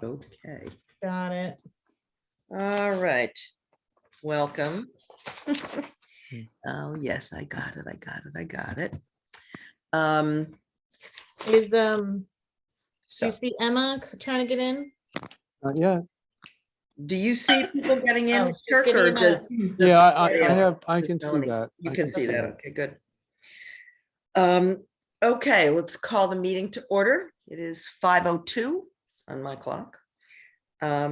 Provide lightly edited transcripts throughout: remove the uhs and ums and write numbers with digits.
Okay. Got it. All right. Welcome. Oh, yes, I got it. I got it. Is do So you see Emma trying to get in? Yeah, do you see people getting in, Oh, she's Kirk, getting or in a- does? yeah, I does can see Melanie- that. You I can see that. that. Okay, good. Okay, let's call the meeting to order. It is 5:02 on my clock. At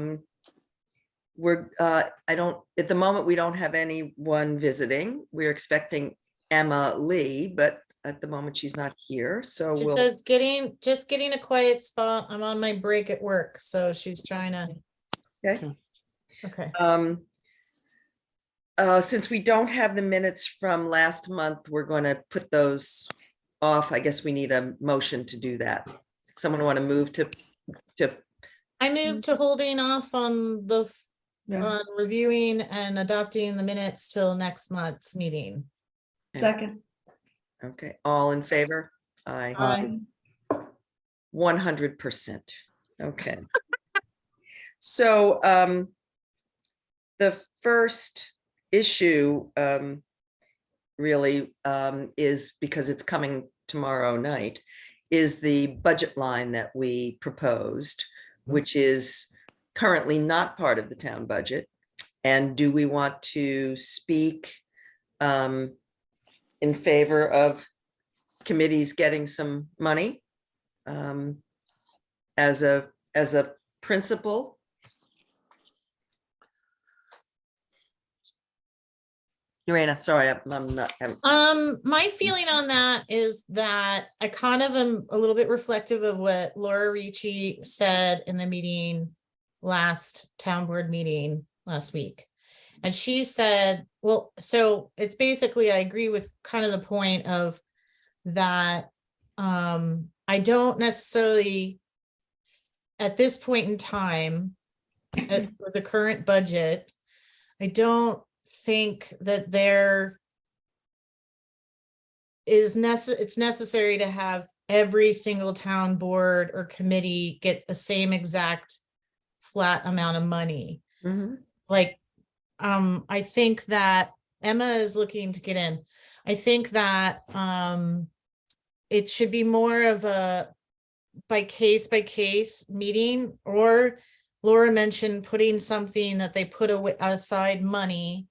the moment, we don't have anyone visiting. We're expecting Emma Lee, but at the moment she's not here. So It we'll, says just getting a quiet spot. I'm on my break at work, so she's trying to. okay. Okay. Since we don't have the minutes from last month, we're going to put those off. I guess we need a motion to do that. Someone want to move to, I moved to holding off on the Yeah. on reviewing and adopting the minutes till next month's meeting. Second. okay, all in favor? Aye. Aye. 100%. Okay. So the first issue really is, because it's coming tomorrow night, is the budget line that we proposed, which is currently not part of the town budget. And do we want to speak in favor of committees getting some money as a principle? Lorena, sorry, I'm not. My feeling on that is that I kind of am a little bit reflective of what Laura Ricci said in the meeting last town board meeting last week. And she said, well, so it's basically, I agree with kind of the point of that. I don't necessarily at this point in time, with the current budget, I don't think that there is it's necessary to have every single town board or committee get the same exact flat amount of money. Mhm. Like, I think that Emma is looking to get in. I think that it should be more of a by case meeting, or Laura mentioned putting something that they put aside money,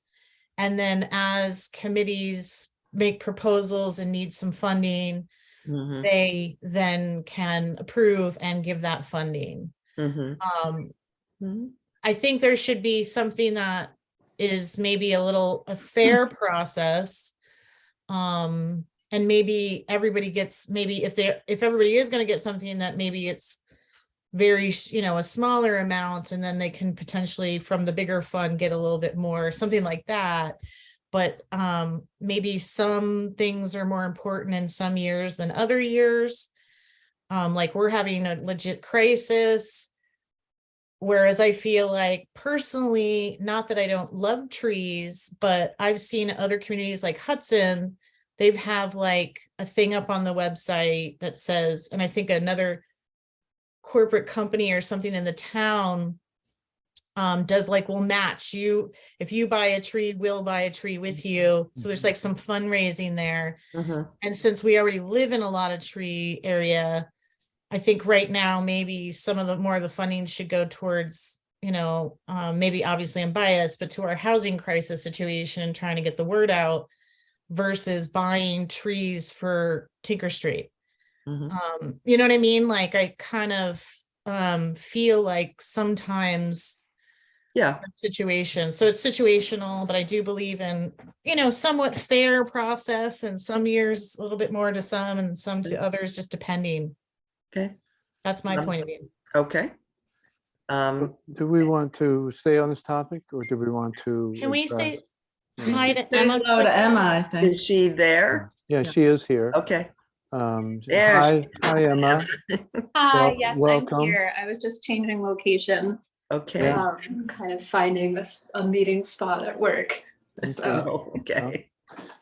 and then as committees make proposals and need some funding, Mhm. they then can approve and give that funding. Mhm. I think there should be something that is maybe a fair process. And maybe everybody gets, maybe if everybody is going to get something, that maybe it's very, a smaller amount, and then they can potentially from the bigger fund get a little bit more, something like that. But maybe some things are more important in some years than other years. Like we're having a legit crisis. Whereas I feel like personally, not that I don't love trees, but I've seen other communities like Hudson, they've have like a thing up on the website that says, and I think another corporate company or something in the town does like, will match you. If you buy a tree, we'll buy a tree with you. So there's like some fundraising there. Mhm. And since we already live in a lot of tree area, I think right now, maybe some of the more of the funding should go towards, maybe obviously I'm biased, but to our housing crisis situation and trying to get the word out versus buying trees for Tinker Street. Mhm. You know what I mean? Like I kind of feel like sometimes Yeah. situation. So it's situational, but I do believe in, somewhat fair process, and some years a little bit more to some and some to others, just depending. Okay. That's my point of view. Okay. Do we want to stay on this topic, or do we want to? Can we say address- hi to Say Emma? hello to Emma, I think. Is she there? Yeah, she is here. Okay. There Hi, Emma. Hi, Well, yes, welcome. I'm here. I was just changing location, Okay. kind of finding a meeting spot at work. So Oh, okay.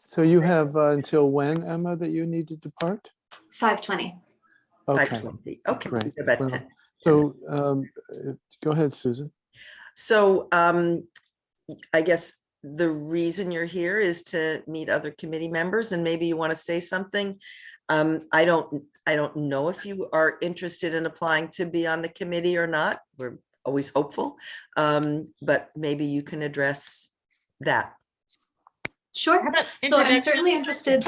So you have until when, Emma, that you need to depart? 5:20. Okay, 5:20. Okay. great. About Well, 10. So go ahead, Susan. So I guess the reason you're here is to meet other committee members, and maybe you want to say something. I don't know if you are interested in applying to be on the committee or not. We're always hopeful. But maybe you can address that. Sure. How about So I'm introduction? certainly interested.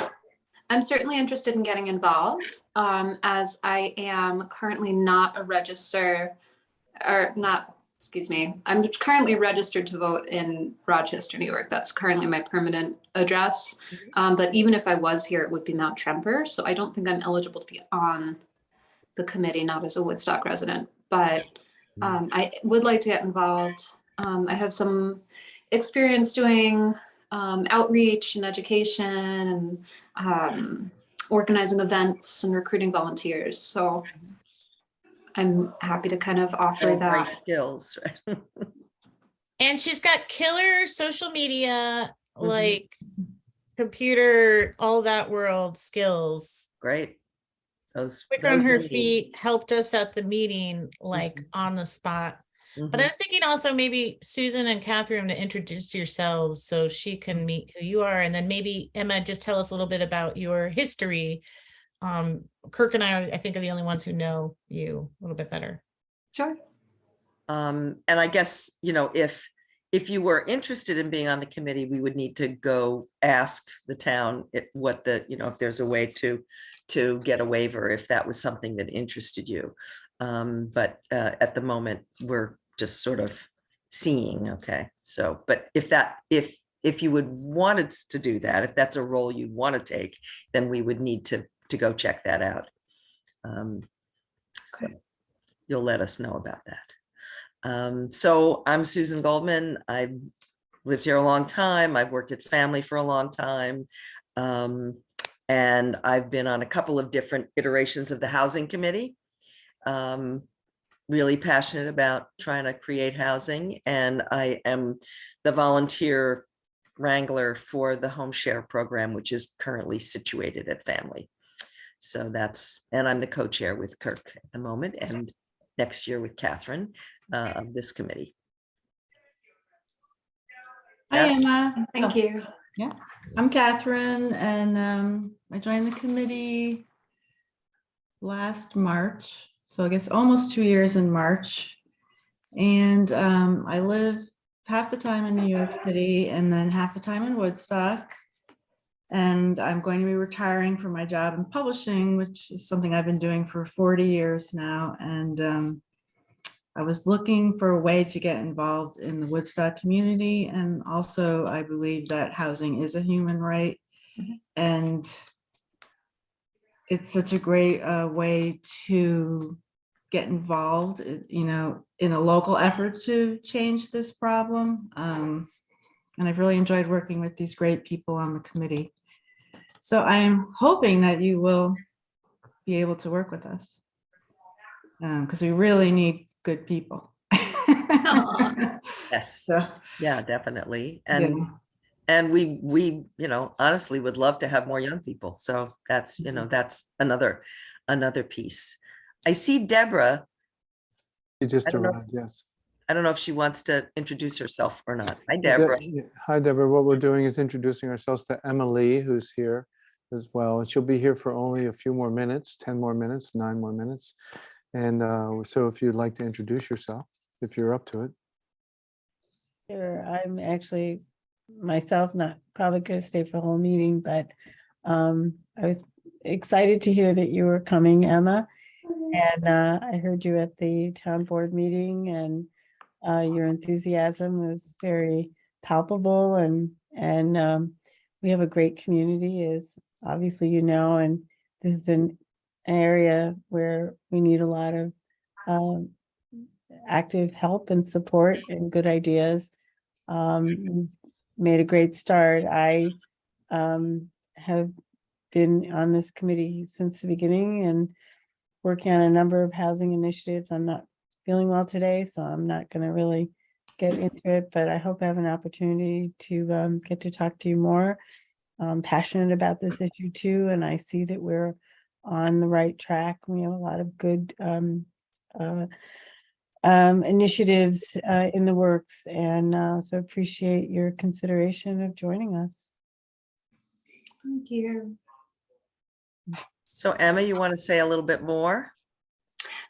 I'm certainly interested in getting involved, as I am currently not a register, or not, excuse me, I'm currently registered to vote in Rochester, New York. That's currently my permanent address. But even if I was here, it would be Mount Tremper. So I don't think I'm eligible to be on the committee, not as a Woodstock resident, but I would like to get involved. I have some experience doing outreach and education and organizing events and recruiting volunteers. So I'm happy to kind of offer All great that. skills, right? And she's got killer social media, Mhm. like computer, all that world skills. Great. Those Quick on those her we need. feet, helped us at the meeting, like on the spot. But I Mhm. was thinking also maybe Susan and Catherine to introduce yourselves so she can meet who you are. And then maybe Emma, just tell us a little bit about your history. Kirk and I think, are the only ones who know you a little bit better. Sure. And I guess, if you were interested in being on the committee, we would need to go ask the town what if there's a way to get a waiver, if that was something that interested you. But at the moment, we're just sort of seeing, okay. So, but if you would want us to do that, if that's a role you want to take, then we would need to go check that out. So you'll let us know about that. So I'm Susan Goldman. I've lived here a long time. I've worked at family for a long time. And I've been on a couple of different iterations of the housing committee. Really passionate about trying to create housing. And I am the volunteer wrangler for the home share program, which is currently situated at family. So and I'm the co-chair with Kirk at the moment, and next year with Catherine of this committee. Hi, Yeah. Emma. Thank you. Yeah, I'm Catherine, and I joined the committee last March. So I guess almost 2 years in March. And I live half the time in New York City and then half the time in Woodstock. And I'm going to be retiring from my job in publishing, which is something I've been doing for 40 years now. And I was looking for a way to get involved in the Woodstock community. And also, I believe that housing is a human right. And it's such a great way to get involved, in a local effort to change this problem. And I've really enjoyed working with these great people on the committee. So I am hoping that you will be able to work with us, because we really need good people. Yes. So, Yeah, definitely. yeah. And we honestly would love to have more young people. So that's another piece. I see Deborah. You just I don't know. arrived, yes. I don't know if she wants to introduce herself or not. Hi, Deborah. Hi, Deborah. What we're doing is introducing ourselves to Emma Lee, who's here as well. And she'll be here for only a few more minutes, 10 more minutes, 9 more minutes. And so if you'd like to introduce yourself, if you're up to it. Sure, I'm actually myself not probably going to stay for the whole meeting, but I was excited to hear that you were coming, Emma. And I heard you at the town board meeting, and your enthusiasm was very palpable, and we have a great community, as obviously and this is an area where we need a lot of active help and support and good ideas. Made a great start. I have been on this committee since the beginning and working on a number of housing initiatives. I'm not feeling well today, so I'm not going to really get into it, but I hope I have an opportunity to get to talk to you more. I'm passionate about this issue too, and I see that we're on the right track. We have a lot of good initiatives in the works, and so appreciate your consideration of joining us. Thank you. So Emma, you want to say a little bit more?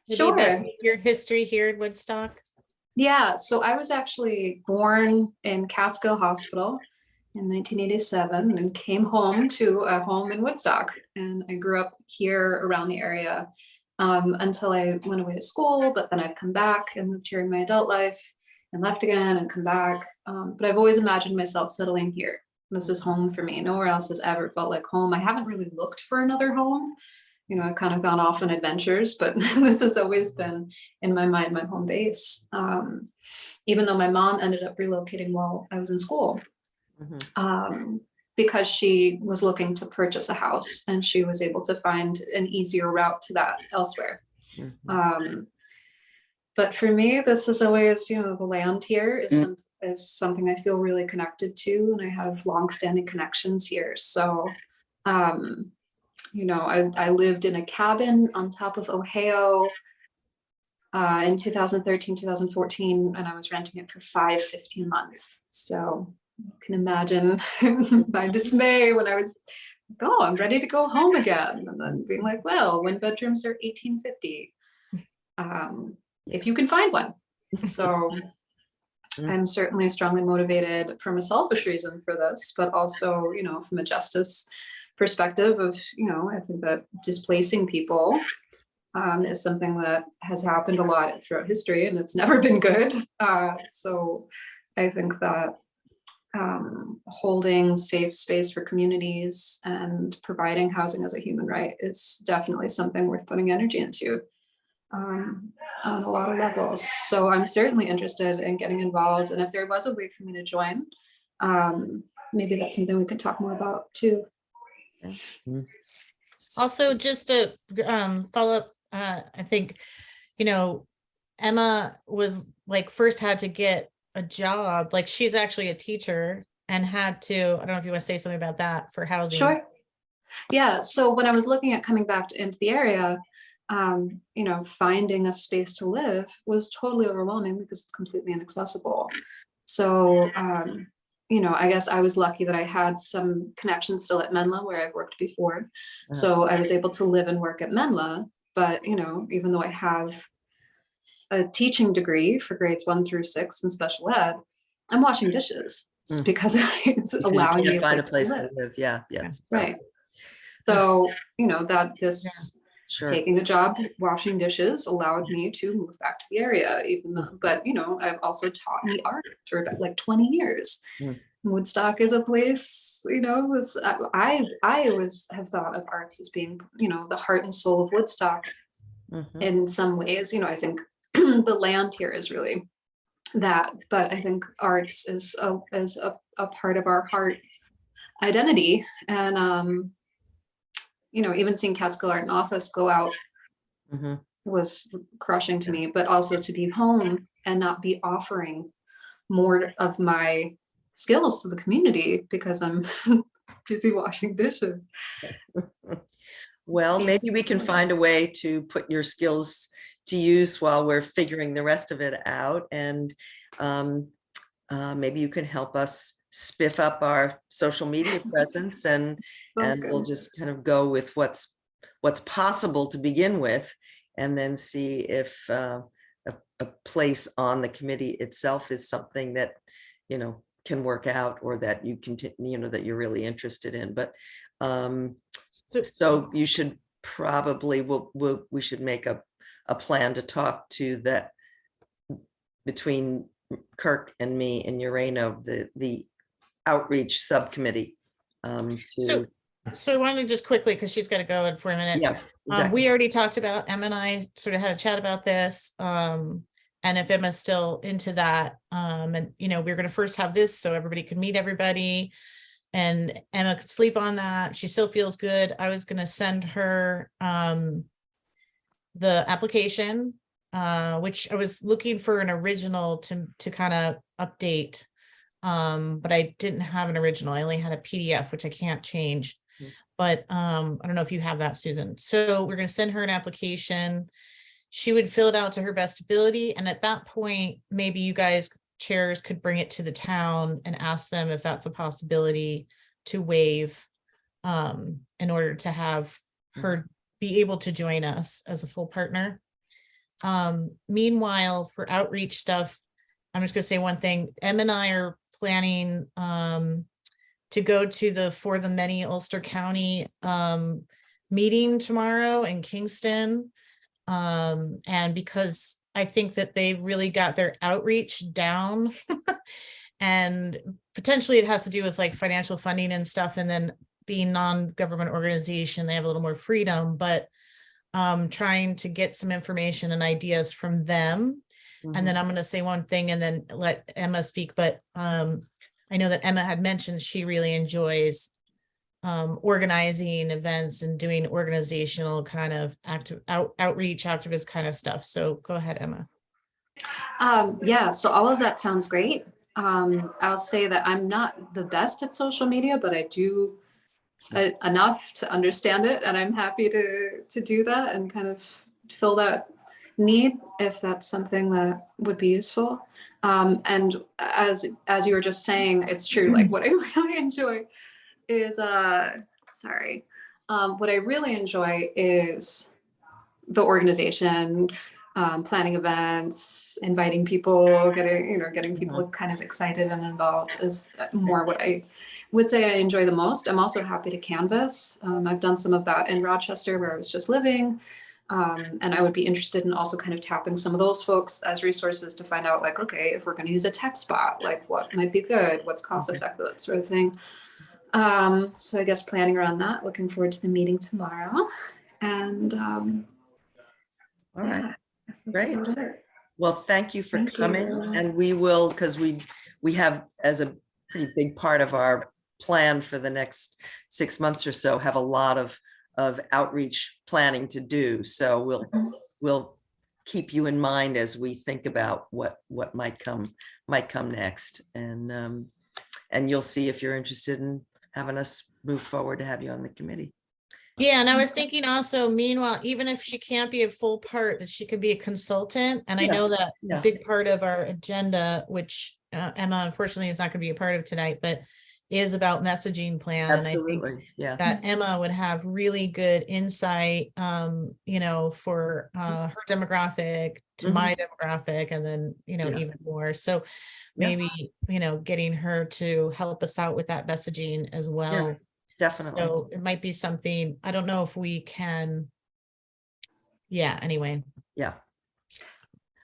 Maybe about Sure. your history here at Woodstock. Yeah, so I was actually born in Catskill Hospital in 1987 and came home to a home in Woodstock. And I grew up here around the area until I went away to school, but then I've come back and lived here in my adult life and left again and come back. But I've always imagined myself settling here. This is home for me. Nowhere else has ever felt like home. I haven't really looked for another home. You know, I've kind of gone off on adventures, but this has always been in my mind, my home base. Even though my mom ended up relocating while I was in school, because she was looking to purchase a house and she was able to find an easier route to that elsewhere. But for me, this is always, you know, the land here is something I feel really connected to, and I have longstanding connections here. So, you know, I lived in a cabin on top of Ohio in 2013, 2014, and I was renting it for 15 months. So you can imagine my dismay when I was, oh, I'm ready to go home again. And then being like, well, when bedrooms are $1,850, if you can find one. So I'm certainly strongly motivated from a selfish reason for this, but also, you know, from a justice perspective of, you know, I think that displacing people is something that has happened a lot throughout history, and it's never been good. So I think that holding safe space for communities and providing housing as a human right is definitely something worth putting energy into on a lot of levels. So I'm certainly interested in getting involved, and if there was a way for me to join, maybe that's something we could talk more about too. Also, just to follow up, I think, you know, Emma was like first had to get a job. Like she's actually a teacher and had to, I don't know if you want to say something about that for housing. Sure. Yeah. So when I was looking at coming back into the area, you know, finding a space to live was totally overwhelming because it's completely inaccessible. So, you know, I guess I was lucky that I had some connections still at Menla where I've worked before. So I was able to live and work at Menla. But, you know, even though I have a teaching degree for grades 1 through 6 in special ed, I'm washing dishes because it's Because allowing you me can't find a place to to live. Yeah, yes. Right. So, you know, that this Sure. taking a job washing dishes allowed me to move back to the area, even though, but, you know, I've also taught me art for about like 20 years. Woodstock is a place, you know, this, I always have thought of arts as being, you know, the heart and soul of Woodstock. In some ways, you know, I think the land here is really that, but I think arts is a part of our heart identity. And you know, even seeing Catskill Art and Office go out was crushing to me, but also to be home and not be offering more of my skills to the community because I'm busy washing dishes. Well, maybe we can find a way to put your skills to use while we're figuring the rest of it out. And maybe you can help us spiff up our social media presence, and we'll just kind of go with what's possible to begin with, and then see if a place on the committee itself is something that, you know, can work out, or that you continue, you know, that you're really interested in. But so you should probably, we should make a plan to talk to that between Kirk and me and Urano, the outreach subcommittee. So I wanted to just quickly, because she's got to go in 4 minutes. Yeah, exactly. We already talked about, Emma and I sort of had a chat about this. And if Emma's still into that, and, you know, we're going to first have this so everybody could meet everybody, and Emma could sleep on that. She still feels good. I was going to send her the application, which I was looking for an original to kind of update, but I didn't have an original. I only had a PDF, which I can't change. But I don't know if you have that, Susan. So we're going to send her an application. she would fill it out to her best ability. And at that point, maybe you guys chairs could bring it to the town and ask them if that's a possibility to waive in order to have her be able to join us as a full partner. Meanwhile, for outreach stuff, I'm just gonna say one thing. Em and I are planning to go to the For the Many Ulster County meeting tomorrow in Kingston. And because I think that they really got their outreach down and potentially it has to do with like financial funding and stuff, and then being non-government organization, they have a little more freedom, but trying to get some information and ideas from them. And then I'm going to say one thing and then let Emma speak, but I know that Emma had mentioned she really enjoys organizing events and doing organizational kind of outreach, activist kind of stuff. So go ahead, Emma. Yeah, so all of that sounds great. I'll say that I'm not the best at social media, but I do enough to understand it, and I'm happy to do that and kind of fill that need if that's something that would be useful. And as you were just saying, it's true. Like what I really enjoy is what I really enjoy is the organization, planning events, inviting people, getting people kind of excited and involved is more what I would say I enjoy the most. I'm also happy to canvas. I've done some of that in Rochester where I was just living. And I would be interested in also kind of tapping some of those folks as resources to find out like, okay, if we're going to use a tech spot, like what might be good, what's cost effective, that sort of thing. So I guess planning around that, looking forward to the meeting tomorrow. And All right. yeah, that's Great. about it. Well, thank you for Thank coming, you. and we will, because we have, as a pretty big part of our plan for the next 6 months or so, have a lot of outreach planning to do. So we'll keep you in mind as we think about what might come next, and you'll see if you're interested in having us move forward to have you on the committee. Yeah, and I was thinking also, meanwhile, even if she can't be a full part, that she could be a consultant. And I Yeah, know that yeah. a big part of our agenda, which Emma unfortunately is not going to be a part of tonight, but is about messaging plan. And I think Absolutely, yeah. that Emma would have really good insight, for her demographic to my demographic, and then, Yeah. even more. So Yeah. maybe, getting her to help us out with that messaging as well. Definitely. So it might be something, I don't know if we can. Yeah, anyway. Yeah.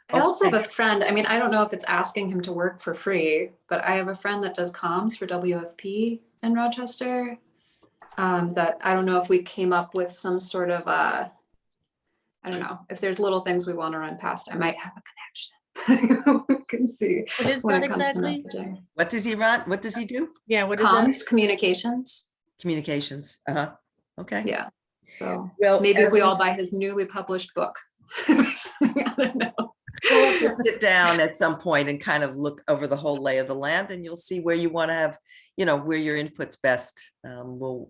I also have Okay. a friend, I mean, I don't know if it's asking him to work for free, but I have a friend that does comms for WFP in Rochester. That I don't know if we came up with some sort of I don't know, if there's little things we want to run past, I might have a connection. We can see What is when that it comes exactly? to messaging. What does he run? What does he do? Yeah, what is that? Comms, communications. Communications. Okay. Yeah. So Well, maybe if as we we- all buy his newly published book. I don't know. We'll have to sit down at some point and kind of look over the whole lay of the land, and you'll see where you want to have, where your input's best. We'll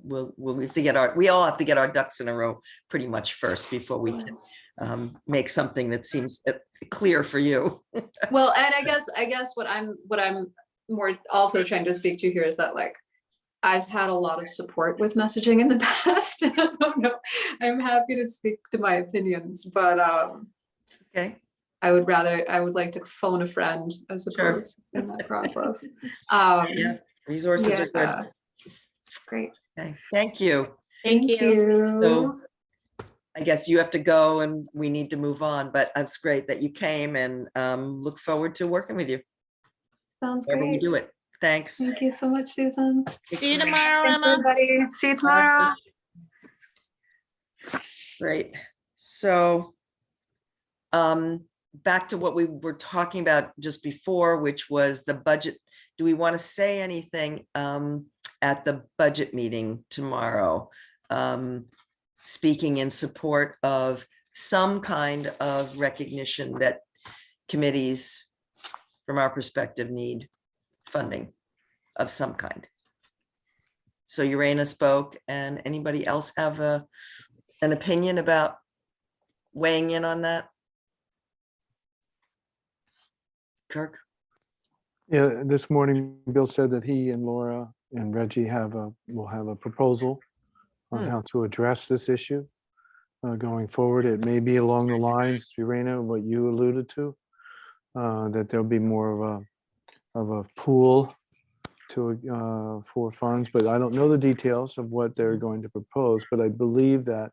have to we all have to get our ducks in a row pretty much first before we can make something that seems clear for you. Well, and I guess what I'm more also trying to speak to here is that like I've had a lot of support with messaging in the past. I don't know. I'm happy to speak to my opinions, but Okay. I would like to phone a friend, I suppose, in that process. Yeah. Resources are good. Great. Okay. Thank you. Thank you. So I guess you have to go and we need to move on, but it's great that you came, and look forward to working with you. Sounds Wherever we great. do it. Thanks. Thank you so much, Susan. See you tomorrow, Thanks, Emma. everybody. See you tomorrow. Great. So back to what we were talking about just before, which was the budget. Do we want to say anything at the budget meeting tomorrow? Speaking in support of some kind of recognition that committees, from our perspective, need funding of some kind. So Urena spoke, and anybody else have an opinion about weighing in on that? Kirk? Yeah, this morning, Bill said that he and Laura and Reggie will have a proposal on Hmm. how to address this issue going forward. It may be along the lines, Irena, what you alluded to, that there'll be more of a pool for funds, but I don't know the details of what they're going to propose, but I believe that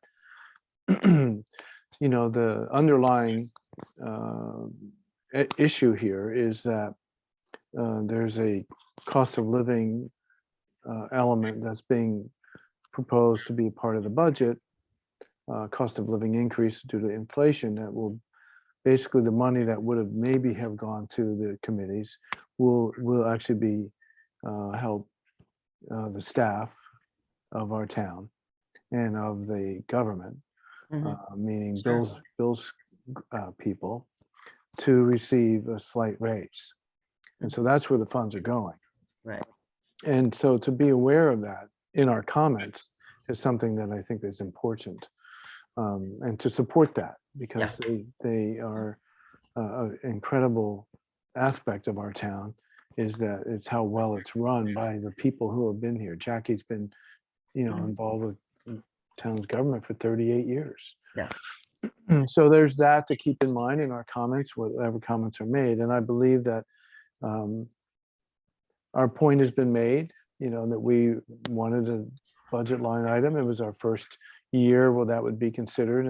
the underlying issue here is that there's a cost of living element that's being proposed to be a part of the budget, cost of living increase due to inflation that will basically the money that would have maybe have gone to the committees will actually be help the staff of our town and of the government, meaning Sure. Bill's people, to receive a slight raise. And so that's where the funds are going. Right. And so to be aware of that in our comments is something that I think is important. And to support that, because they are an incredible aspect of our town, is that it's how well it's run by the people who have been here. Jackie's been, involved with town's government for 38 years. Yeah. So there's that to keep in mind in our comments, whatever comments are made. And I believe that our point has been made, that we wanted a budget line item. It was our first year where that would be considered,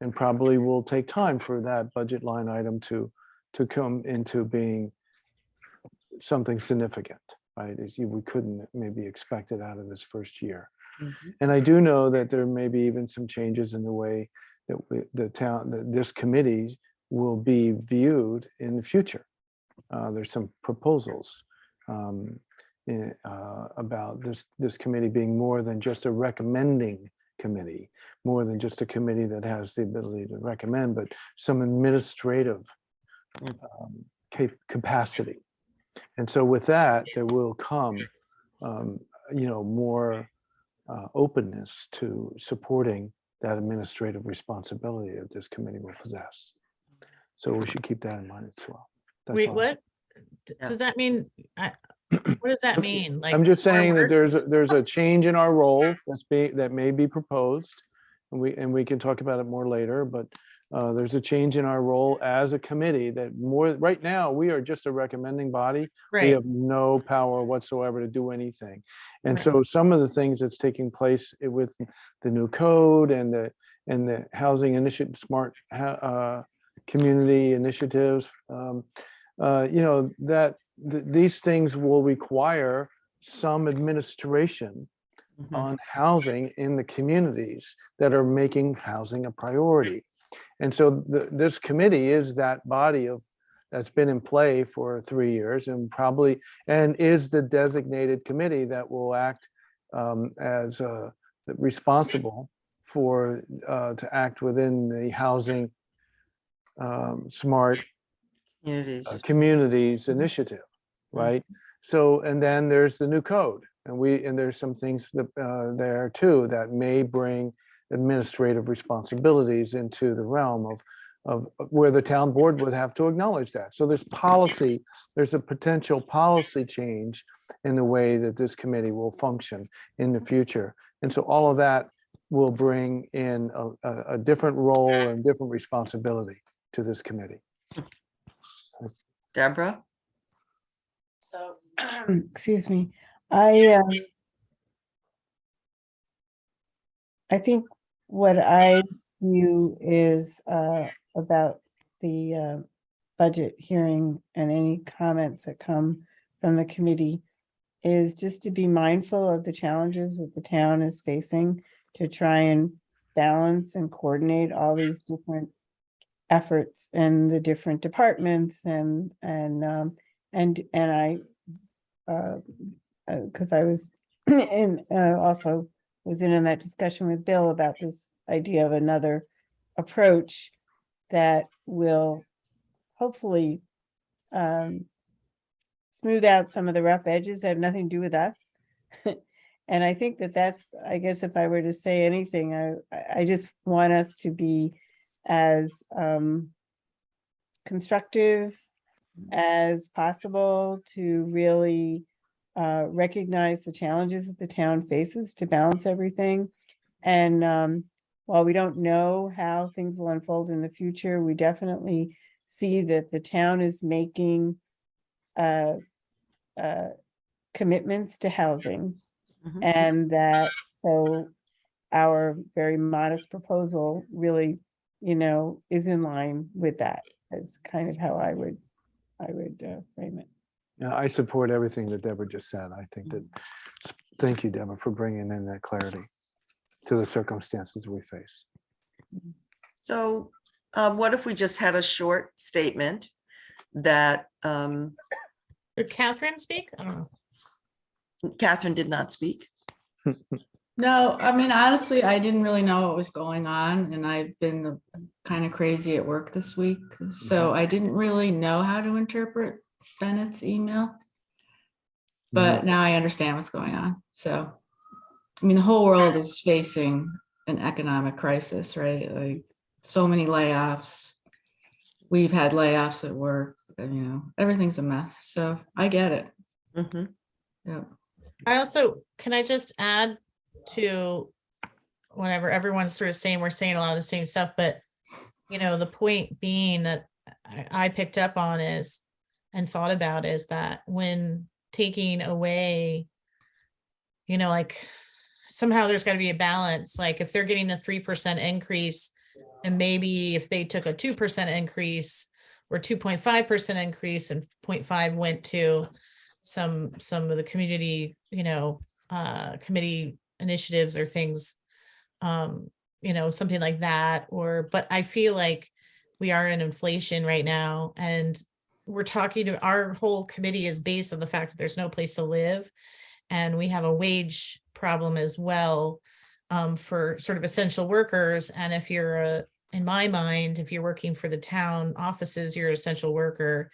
and probably will take time for that budget line item to come into being something significant, right? We couldn't maybe expect it out of this first year. And I do know that there may be even some changes in the way that this committee will be viewed in the future. There's some proposals about this committee being more than just a recommending committee, more than just a committee that has the ability to recommend, but some administrative capacity. And so with that, there will come, more openness to supporting that administrative responsibility that this committee will possess. So we should keep that in mind as well. That's Wait, all. what? Yeah. Does that mean? What does that mean? Like, I'm just more saying that work? there's a change in our role that may be proposed, and we can talk about it more later, but there's a change in our role as a committee that right now we are just a recommending body. We Right. have no power whatsoever to do anything. And Right. so some of the things that's taking place with the new code and the housing initiative, smart community initiatives, these things will require some administration on housing in the communities that are making housing a priority. And so this committee is that body that's been in play for 3 years and is the designated committee that will act as responsible to act within the housing smart communities initiative, right? So, and then there's the new code, and there's some things that there too that may bring administrative responsibilities into the realm of where the town board would have to acknowledge that. So there's a potential policy change in the way that this committee will function in the future. And so all of that will bring in a different role and different responsibility to this committee. Deborah? So, excuse me, I think what I view is about the budget hearing and any comments that come from the committee is just to be mindful of the challenges that the town is facing, to try and balance and coordinate all these different efforts and the different departments and I because I was also was in that discussion with Bill about this idea of another approach that will hopefully smooth out some of the rough edges that have nothing to do with us. And I think that's, I guess if I were to say anything, I just want us to be as constructive as possible to really recognize the challenges that the town faces to balance everything. And while we don't know how things will unfold in the future, we definitely see that the town is making uh, commitments to housing, Mhm. and that so our very modest proposal really, is in line with that. That's kind of how I would frame it. Yeah, I support everything that Deborah just said. I think that, thank you, Deborah, for bringing in that clarity to the circumstances we face. So what if we just had a short statement that Did Catherine speak? I don't know. Catherine did not speak? No, I mean, honestly, I didn't really know what was going on, and I've been kind of crazy at work this week. So I didn't really know how to interpret Bennett's email. But now I understand what's going on. So, I mean, the whole world is facing an economic crisis, right? Like so many layoffs. We've had layoffs at work, and, everything's a mess. So I get it. Mhm. Yeah. Can I just add to whatever everyone's sort of saying, we're saying a lot of the same stuff, but the point being that I picked up on is and thought about is that when taking away, like somehow there's got to be a balance. Like if they're getting a 3% increase, and maybe if they took a 2% increase or 2.5% increase and 0.5 went to some of the community, committee initiatives or things, something like that. But I feel like we are in inflation right now, and we're talking to our whole committee is based on the fact that there's no place to live. And we have a wage problem as well for sort of essential workers. And if you're in my mind, if you're working for the town offices, you're an essential worker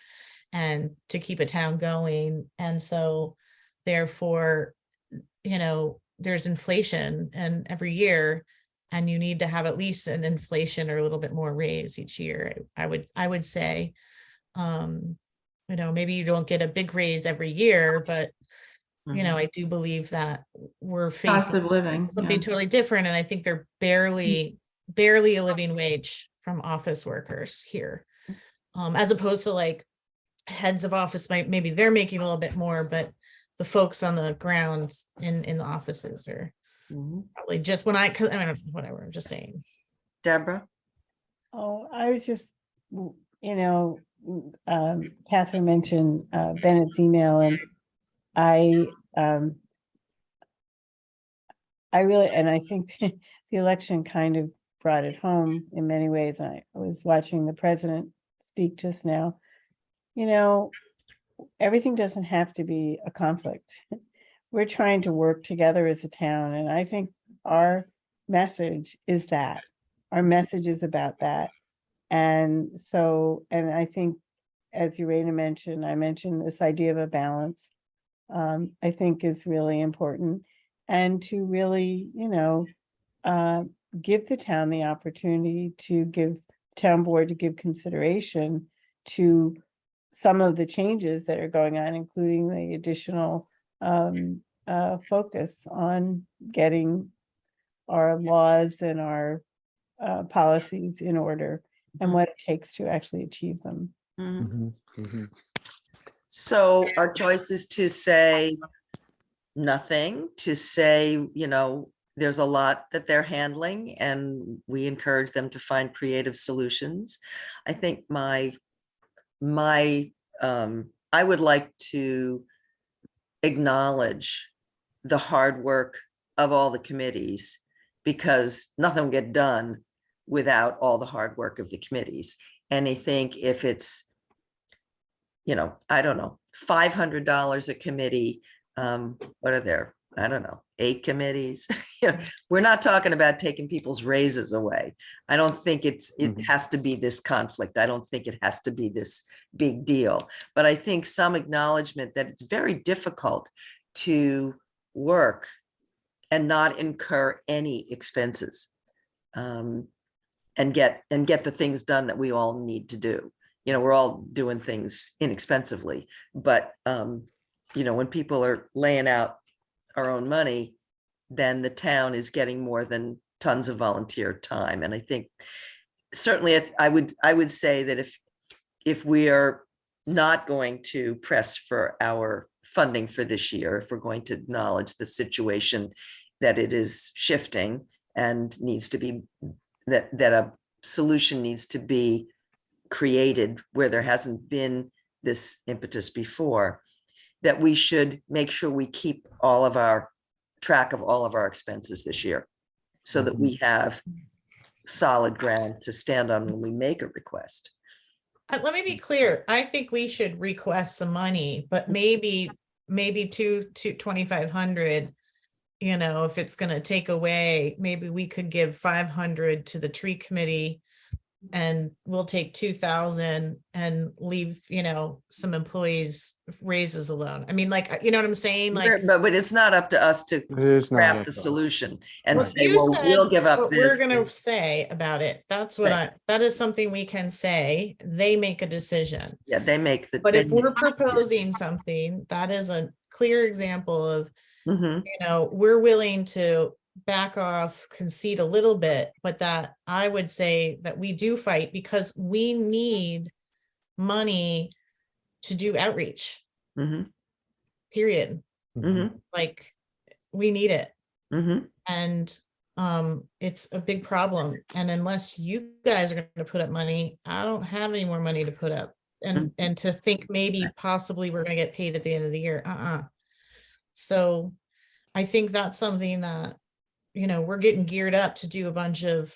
and to keep a town going. And so therefore, there's inflation and every year, and you need to have at least an inflation or a little bit more raise each year. I would say, maybe you don't get a big raise every year, but I do believe that we're Cost facing of living. something Yeah. totally different. And I think they're barely a living wage from office workers here. As opposed to like heads of office, maybe they're making a little bit more, but the folks on the ground in the offices are Mhm. probably just whatever, I'm just saying. Deborah? Oh, I was just, Catherine mentioned Bennett's email, and I really, and I think the election kind of brought it home in many ways. I was watching the president speak just now. Everything doesn't have to be a conflict. We're trying to work together as a town, and I think our message is that. Our message is about that. And I think, as Urena mentioned, I mentioned this idea of a balance, I think is really important. And to really, give the town the opportunity to give town board to give consideration to some of the changes that are going on, including the additional focus on getting our laws and our policies in order, and what it takes to actually achieve them. Mhm. Mhm, mhm. So our choice is to say nothing, to say, there's a lot that they're handling and we encourage them to find creative solutions. I think I would like to acknowledge the hard work of all the committees, because nothing will get done without all the hard work of the committees. And I think if it's, I don't know, $500 a committee, what are there? I don't know, 8 committees. We're not talking about taking people's raises away. I don't think it Mhm. has to be this conflict. I don't think it has to be this big deal. But I think some acknowledgement that it's very difficult to work and not incur any expenses, and get the things done that we all need to do. you know, we're all doing things inexpensively, but, you know, when people are laying out our own money, then the town is getting more than tons of volunteer time. And I think certainly if I would say that if we are not going to press for our funding for this year, if we're going to acknowledge the situation that it is shifting and needs to be, that a solution needs to be created where there hasn't been this impetus before, that we should make sure we keep all of our track of all of our expenses this year, so that we have solid ground to stand on when we make a request. Let me be clear. I think we should request some money, but maybe 2,500, you know, if it's gonna take away, maybe we could give 500 to the tree committee and we'll take 2,000 and leave, you know, some employees raises alone. I mean, like, you know what I'm saying? Like, But it's not up to us to It is not. craft up the to us. solution and what say, you well, we'll said, give up what we're this. gonna say about it. That's what Right. that is something we can say. They make a decision. Yeah, they make the. But if we're proposing something, that is a clear example of, Mhm, you know, we're willing to back off, concede a little bit, but that I would say that we do fight because we need money to do outreach, mhm, period. mhm, Like, we need it. mhm. And it's a big problem. And unless you guys are going to put up money, I don't have any more money to put up. And to think maybe possibly we're going to get paid at the end of the year. So I think that's something that, you know, we're getting geared up to do a bunch of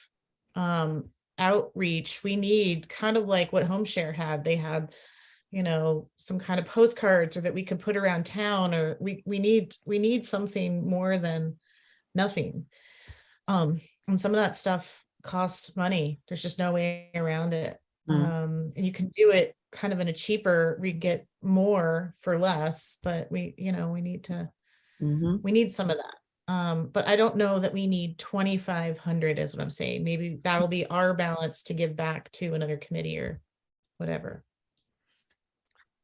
outreach. We need kind of like what Home Share had. They had, you know, some kind of postcards or that we could put around town, or we need something more than nothing. And some of that stuff costs money. There's just no way around it. And you can do it kind of in a cheaper, we get more for less, but we, you know, we need some of that. But I don't know that we need 2,500 is what I'm saying. Maybe that'll be our balance to give back to another committee or whatever.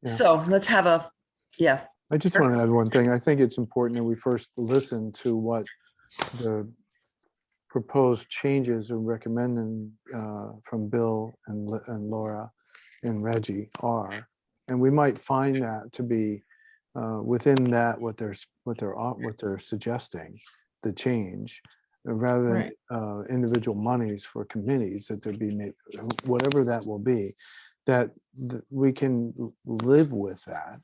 Yeah. So let's have a, yeah. I just want to add one thing. I think it's important that we first listen to what the proposed changes or recommending from Bill and Laura and Reggie are, and we might find that to be within that what they're suggesting, the change, rather than individual monies for committees, that there be made, whatever that will be, that we can live with that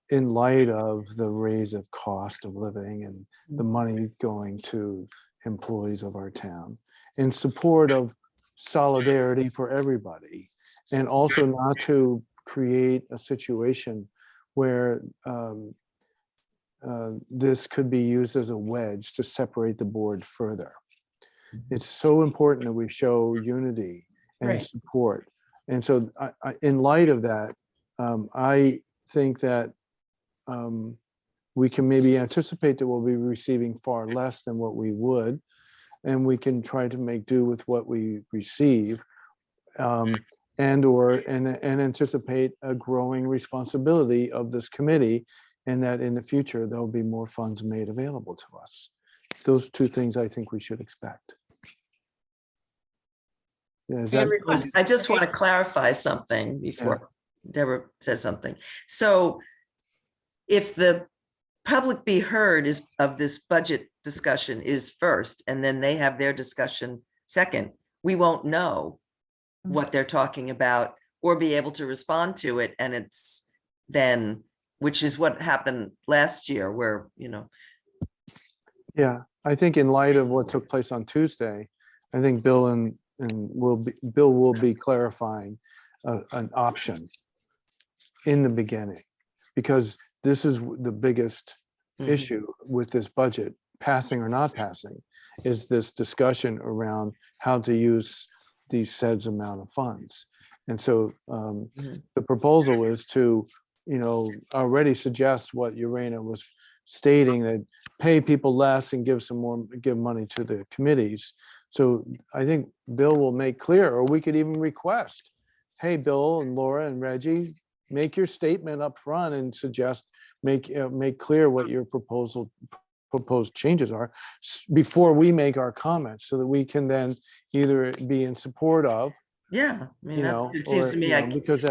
in light of the raise of cost of living and the money going to employees of our town, in support of solidarity for everybody, and also not to create a situation where this could be used as a wedge to separate the board further. It's so important that we show unity and support. And so in light of that, I think that we can maybe anticipate that we'll be receiving far less than what we would, and we can try to make do with what we receive, and anticipate a growing responsibility of this committee, and that in the future there'll be more funds made available to us. Those two things I think we should expect. Yeah, I just want to clarify something before Deborah says something. So if the public be heard of this budget discussion is first, and then they have their discussion second, we won't know what they're talking about or be able to respond to it. And it's then, which is what happened last year where, you know. Yeah, I think in light of what took place on Tuesday, I think Bill will be clarifying an option in the beginning, because this is the biggest issue with this budget, passing or not passing, is this discussion around how to use these said amount of funds. And so the proposal is to, you know, already suggest what Urena was stating, that pay people less and give money to the committees. So I think Bill will make clear, or we could even request, hey, Bill and Laura and Reggie, make your statement up front and suggest, make clear what your proposed changes are before we make our comments, so that we can then either be in support of, Yeah, I mean, you that's, know, it seems or, to me you know, like, because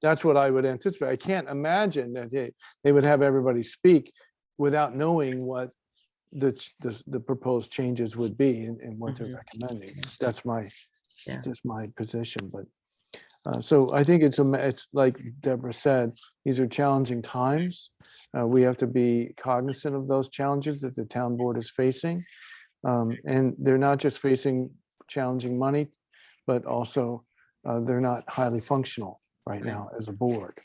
that's what I would anticipate. I can't imagine that they would have everybody speak without knowing what the proposed changes would be and what they're Mhm. recommending. That's my, Yeah. just my position, but so I think it's like Deborah said, these are challenging times. We have to be cognizant of those challenges that the town board is facing. And they're not just facing challenging money, but also they're not highly functional right now as a board.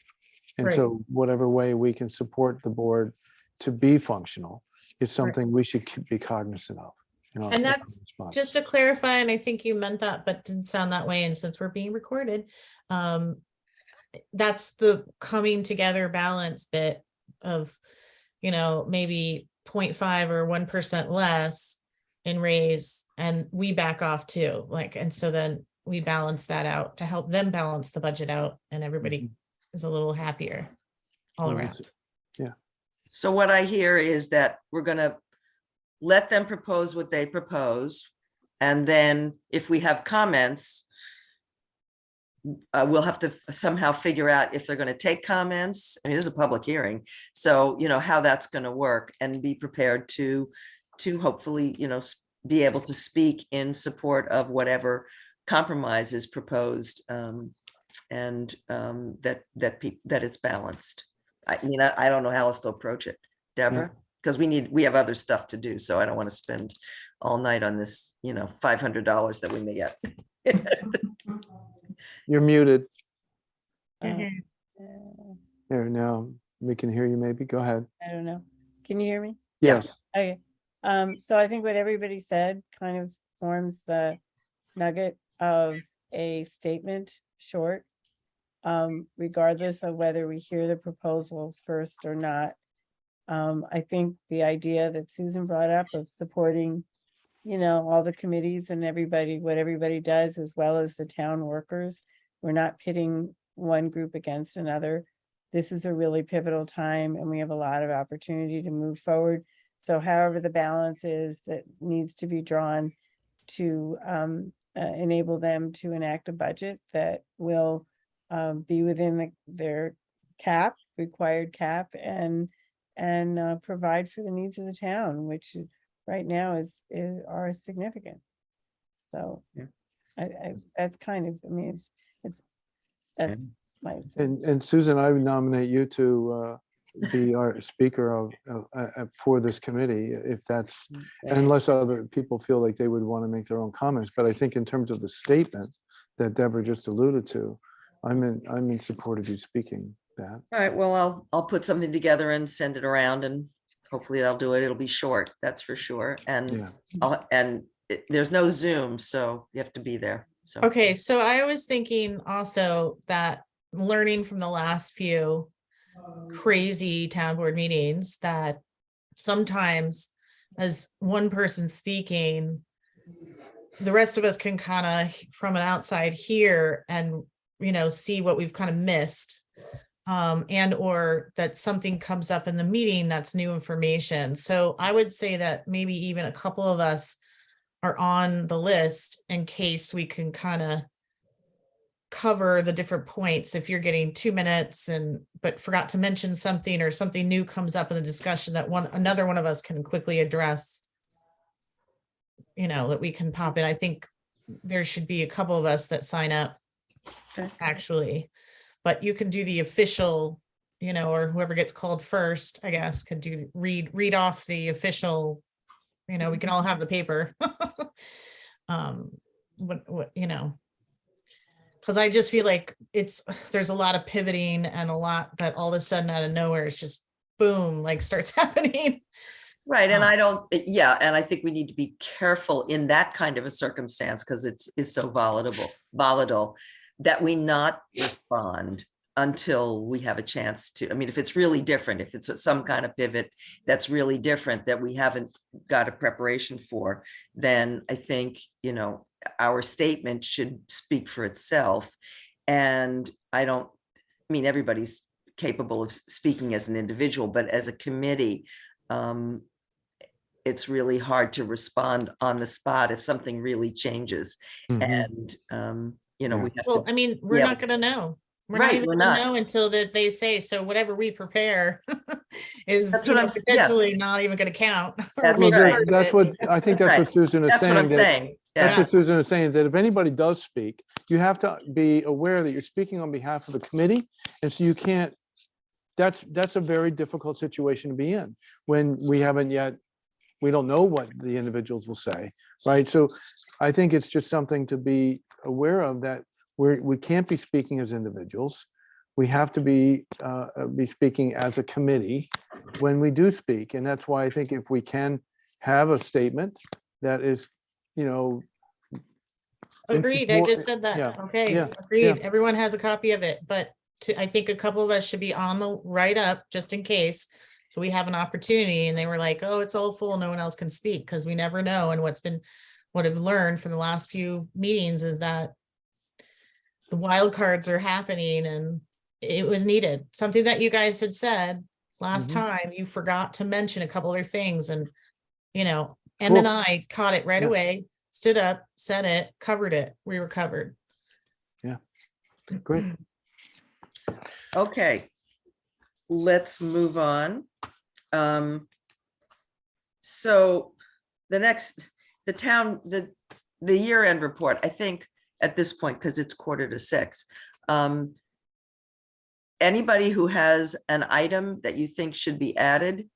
And Right. so whatever way we can support the board to be functional is something we should be cognizant of. You know, And in our that's response. just to clarify, and I think you meant that, but didn't sound that way. And since we're being recorded, that's the coming together balance bit of, maybe 0.5 or 1% less in raise, and we back off too. And so then we balance that out to help them balance the budget out, and everybody is a little happier all Well, that's- around. Yeah. so what I hear is that we're gonna let them propose what they propose. And then if we have comments, we'll have to somehow figure out if they're going to take comments. I mean, this is a public hearing, so how that's going to work, and be prepared to hopefully, be able to speak in support of whatever compromise is proposed, and that it's balanced. I mean, I don't know how else to approach it, Deborah, because we have other stuff to do, so I don't want to spend all night on this, $500 that we may get. You're muted. Mhm. There, now we can hear you maybe. Go ahead. I don't know. Can you hear me? Yeah. Yes. Okay. So I think what everybody said kind of forms the nugget of a statement, short, regardless of whether we hear the proposal first or not. I think the idea that Susan brought up of supporting, all the committees and what everybody does, as well as the town workers. We're not pitting one group against another. This is a really pivotal time, and we have a lot of opportunity to move forward. So however the balance is that needs to be drawn to enable them to enact a budget that will be within their required cap, and provide for the needs of the town, which right now are significant. So Yeah. that's kind of, that's my. And Susan, I would nominate you to be our speaker for this committee, if that's, unless other people feel like they would want to make their own comments. But I think in terms of the statement that Deborah just alluded to, I'm in support of you speaking that. All right, well, I'll put something together and send it around, and hopefully they'll do it. It'll be short, that's for sure. And Yeah. there's no Zoom, so you have to be there. So, Okay, so I was thinking also that, learning from the last few crazy town board meetings, that sometimes as one person speaking, the rest of us can kind of from an outside hear and see what we've kind of missed, and or that something comes up in the meeting that's new information. So I would say that maybe even a couple of us are on the list in case we can kind of cover the different points. If you're getting 2 minutes but forgot to mention something, or something new comes up in the discussion that another one of us can quickly address, that we can pop in. I think there should be a couple of us that sign up, Okay. actually, but you can do the official, or whoever gets called first, I guess, could read off the official, we can all have the paper. Because I just feel like there's a lot of pivoting, and a lot that all of a sudden out of nowhere is just boom, starts happening. right, and and I think we need to be careful in that kind of a circumstance, because is so volatile, that we not respond until we have a chance to. I mean, if it's really different, if it's some kind of pivot that's really different that we haven't got a preparation for, then I think, our statement should speak for itself. And I don't, I mean, everybody's capable of speaking as an individual, but as a committee, it's really hard to respond on the spot if something really changes. Mhm. And, you know, Yeah. we have Well, to, I mean, we're yeah. not gonna know. We're not Right, even we're gonna not. know until that they say, so whatever we prepare is, That's you what know, I'm s- yeah. potentially not even gonna count. or That's maybe right. part of That's it. what, I think that's Right. what Susan is That's what I'm saying, that saying. that's Yeah, what Susan is saying, is that if anybody does speak, you have to be aware that you're speaking on behalf of the committee. And so you can't, that's a very difficult situation to be in when we haven't yet, we don't know what the individuals will say, right? So I think it's just something to be aware of, that we can't be speaking as individuals. We have to be speaking as a committee when we do speak. And that's why I think if we can have a statement that is, you know, in Agreed, I support- just said that. yeah, Okay, yeah, agreed. Everyone has a copy of it, but I think a couple of us should be on the write up just in case. So we have an opportunity, and they were like, oh, it's all full, no one else can speak, because we never know. And what I've learned from the last few meetings is that the wild cards are happening, and it was needed. Something that you guys had said last Mhm. time, you forgot to mention a couple other things, and you know, Em and Cool. I caught it right Yeah. away, stood up, said it, covered it. We were covered. Great. okay. Let's move on. So the town, the year-end report, I think at this point, because it's 5:45, anybody who has an item that you think should be added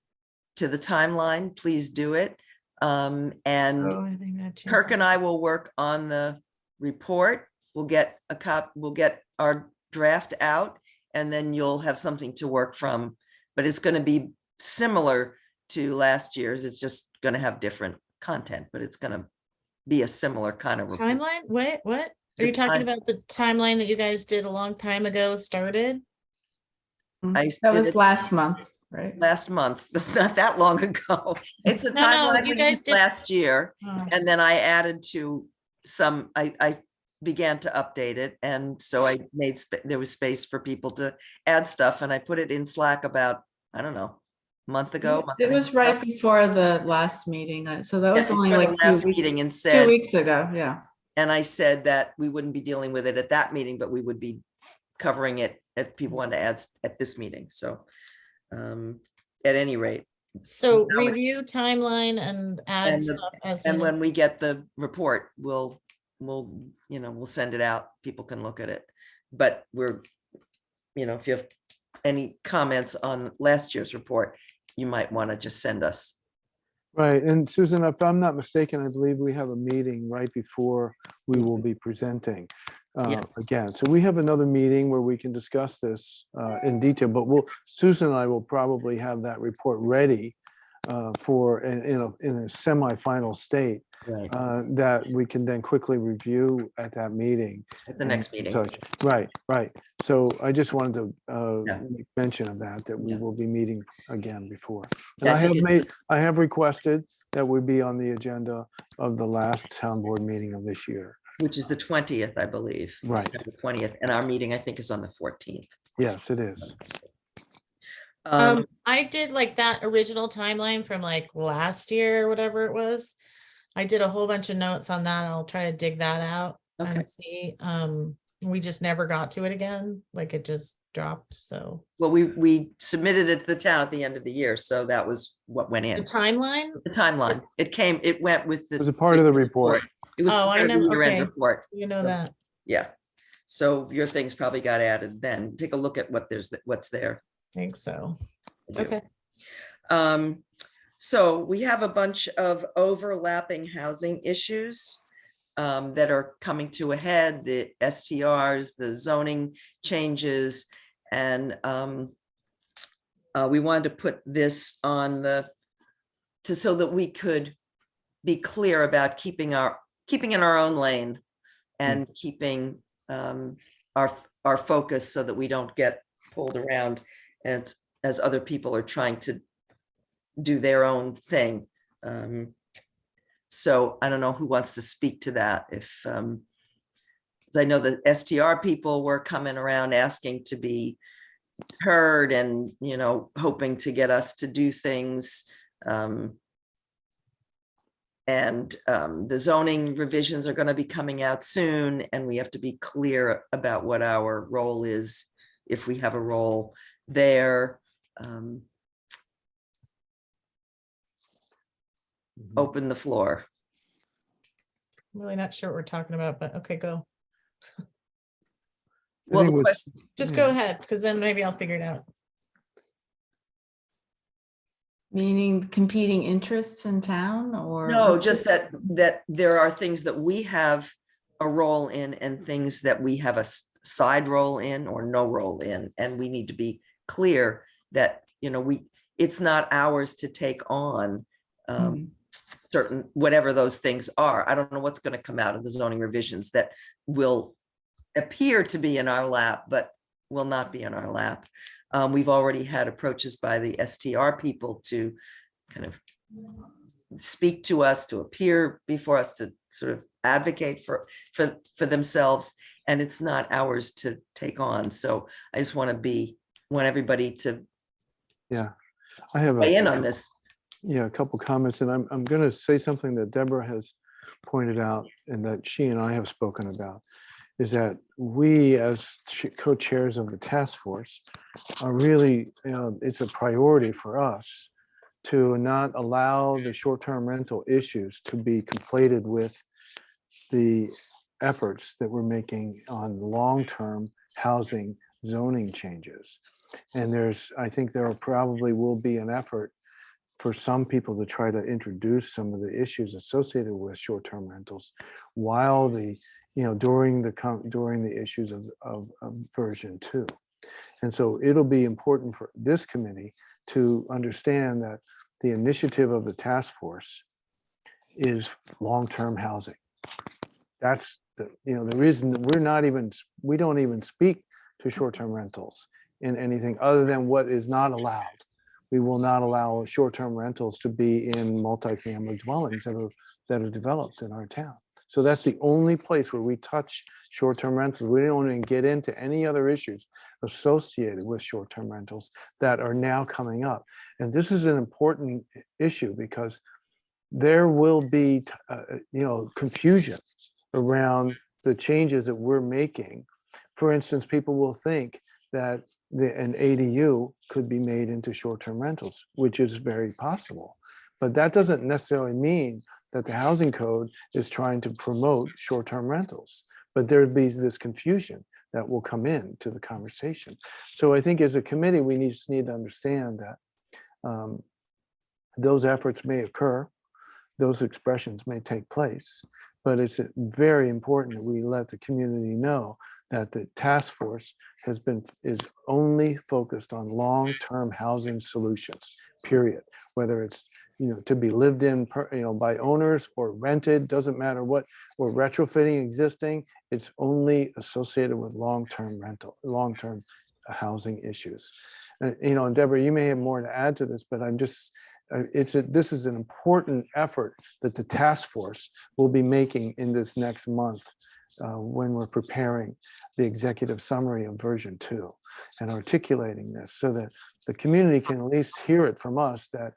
to the timeline, please do it. And Oh, I think that Kirk and I will work on the report. We'll get we'll get our draft out, and then you'll have something to work from. But it's going to be similar to last year's. It's just going to have different content, but it's going to be a similar kind of report. Timeline? What? Are The you talking time- about the timeline that you guys did a long time ago started? I That did was it last month, right? last month, not that long ago. It's a No, timeline you we guys used did- last year. Oh, And then I added to some, I began to update it. And so I made, there was space for people to add stuff, and I put it in Slack about, I don't know, a month ago. month It and a was half right ago. before the last meeting, so that was Yeah, only for the like last 2 weeks, meeting, and 2 said, weeks ago, yeah. and I said that we wouldn't be dealing with it at that meeting, but we would be covering it if people want to add at this meeting. So at any rate, so Now it's- review timeline and add And the- stuff as and needed. when we get the report, we'll send it out. People can look at it. But if you have any comments on last year's report, you might want to just send us. Right, and Susan, if I'm not mistaken, I believe we have a meeting right before we will be presenting Yes. again. So we have another meeting where we can discuss this in detail, but Susan and I will probably have that report ready for in a semi-final state Right. that we can then quickly review at that meeting. At the next and meeting. such. Right. So I just wanted to Yeah. make mention of that we Yeah. will be meeting again before. And Yeah, I think I have requested that we be on the agenda of the last town board meeting of this year. Which is the 20th, I believe. Right. The 20th, and our meeting, I think, is on the 14th. Yes, it is. I did like that original timeline from like last year or whatever it was. I did a whole bunch of notes on that. I'll try to dig that out Okay. and see. We just never got to it again. Like it just dropped. So Well, we submitted it to the town at the end of the year, so that was what went the in. timeline. The timeline, it went with the. It was a part of the report. It was Oh, part I of the never- year-end okay. report. You know So, that. Yeah. So your things probably got added then. Take a look at what's there. I think so. I do. Okay. So we have a bunch of overlapping housing issues that are coming to a head, the STRs, the zoning changes, and we wanted to put this on so that we could be clear about keeping in our own lane and keeping our focus so that we don't get pulled around as other people are trying to do their own thing. So I don't know who wants to speak to that. If I know the STR people were coming around asking to be heard and, you know, hoping to get us to do things. The zoning revisions are going to be coming out soon, and we have to be clear about what our role is, if we have a role there. Open the floor. I'm really not sure what we're talking about, but okay, go. I Well, think the what's- question, Just go ahead, because then maybe I'll figure it out. Meaning competing interests in town or? no, just that there are things that we have a role in and things that we have a side role in or no role in, and we need to be clear that, you know, it's not ours to take on certain, whatever those things are. I don't know what's going to come out of the zoning revisions that will appear to be in our lap, but will not be in our lap. We've already had approaches by the STR people to kind of speak to us, to appear before us, to sort of advocate for themselves, and it's not ours to take on. So I just want everybody to Yeah, I have weigh in a, on this. yeah, a couple comments, and I'm going to say something that Deborah has pointed out and that she and I have spoken about, is that we as co-chairs of the task force are really, you know, it's a priority for us to not allow the short-term rental issues to be conflated with the efforts that we're making on long-term housing zoning changes. And I think there probably will be an effort for some people to try to introduce some of the issues associated with short-term rentals while during the issues of version 2. And so it'll be important for this committee to understand that the initiative of the task force is long-term housing. That's the reason that we don't even speak to short-term rentals in anything other than what is not allowed. We will not allow short-term rentals to be in multifamily dwellings that are developed in our town. So that's the only place where we touch short-term rentals. We don't even get into any other issues associated with short-term rentals that are now coming up. And this is an important issue because there will be, confusion around the changes that we're making. For instance, people will think that an ADU could be made into short-term rentals, which is very possible. But that doesn't necessarily mean that the housing code is trying to promote short-term rentals. But there'd be this confusion that will come into the conversation. So I think as a committee, we just need to understand that those efforts may occur, those expressions may take place, but it's very important that we let the community know that the task force is only focused on long-term housing solutions, period. Whether it's to be lived in by owners or rented, doesn't matter what, or retrofitting existing, it's only associated with long-term housing issues. And Deborah, you may have more to add to this, but I'm just this is an important effort that the task force will be making in this next month when we're preparing the executive summary of version 2 and articulating this so that the community can at least hear it from us that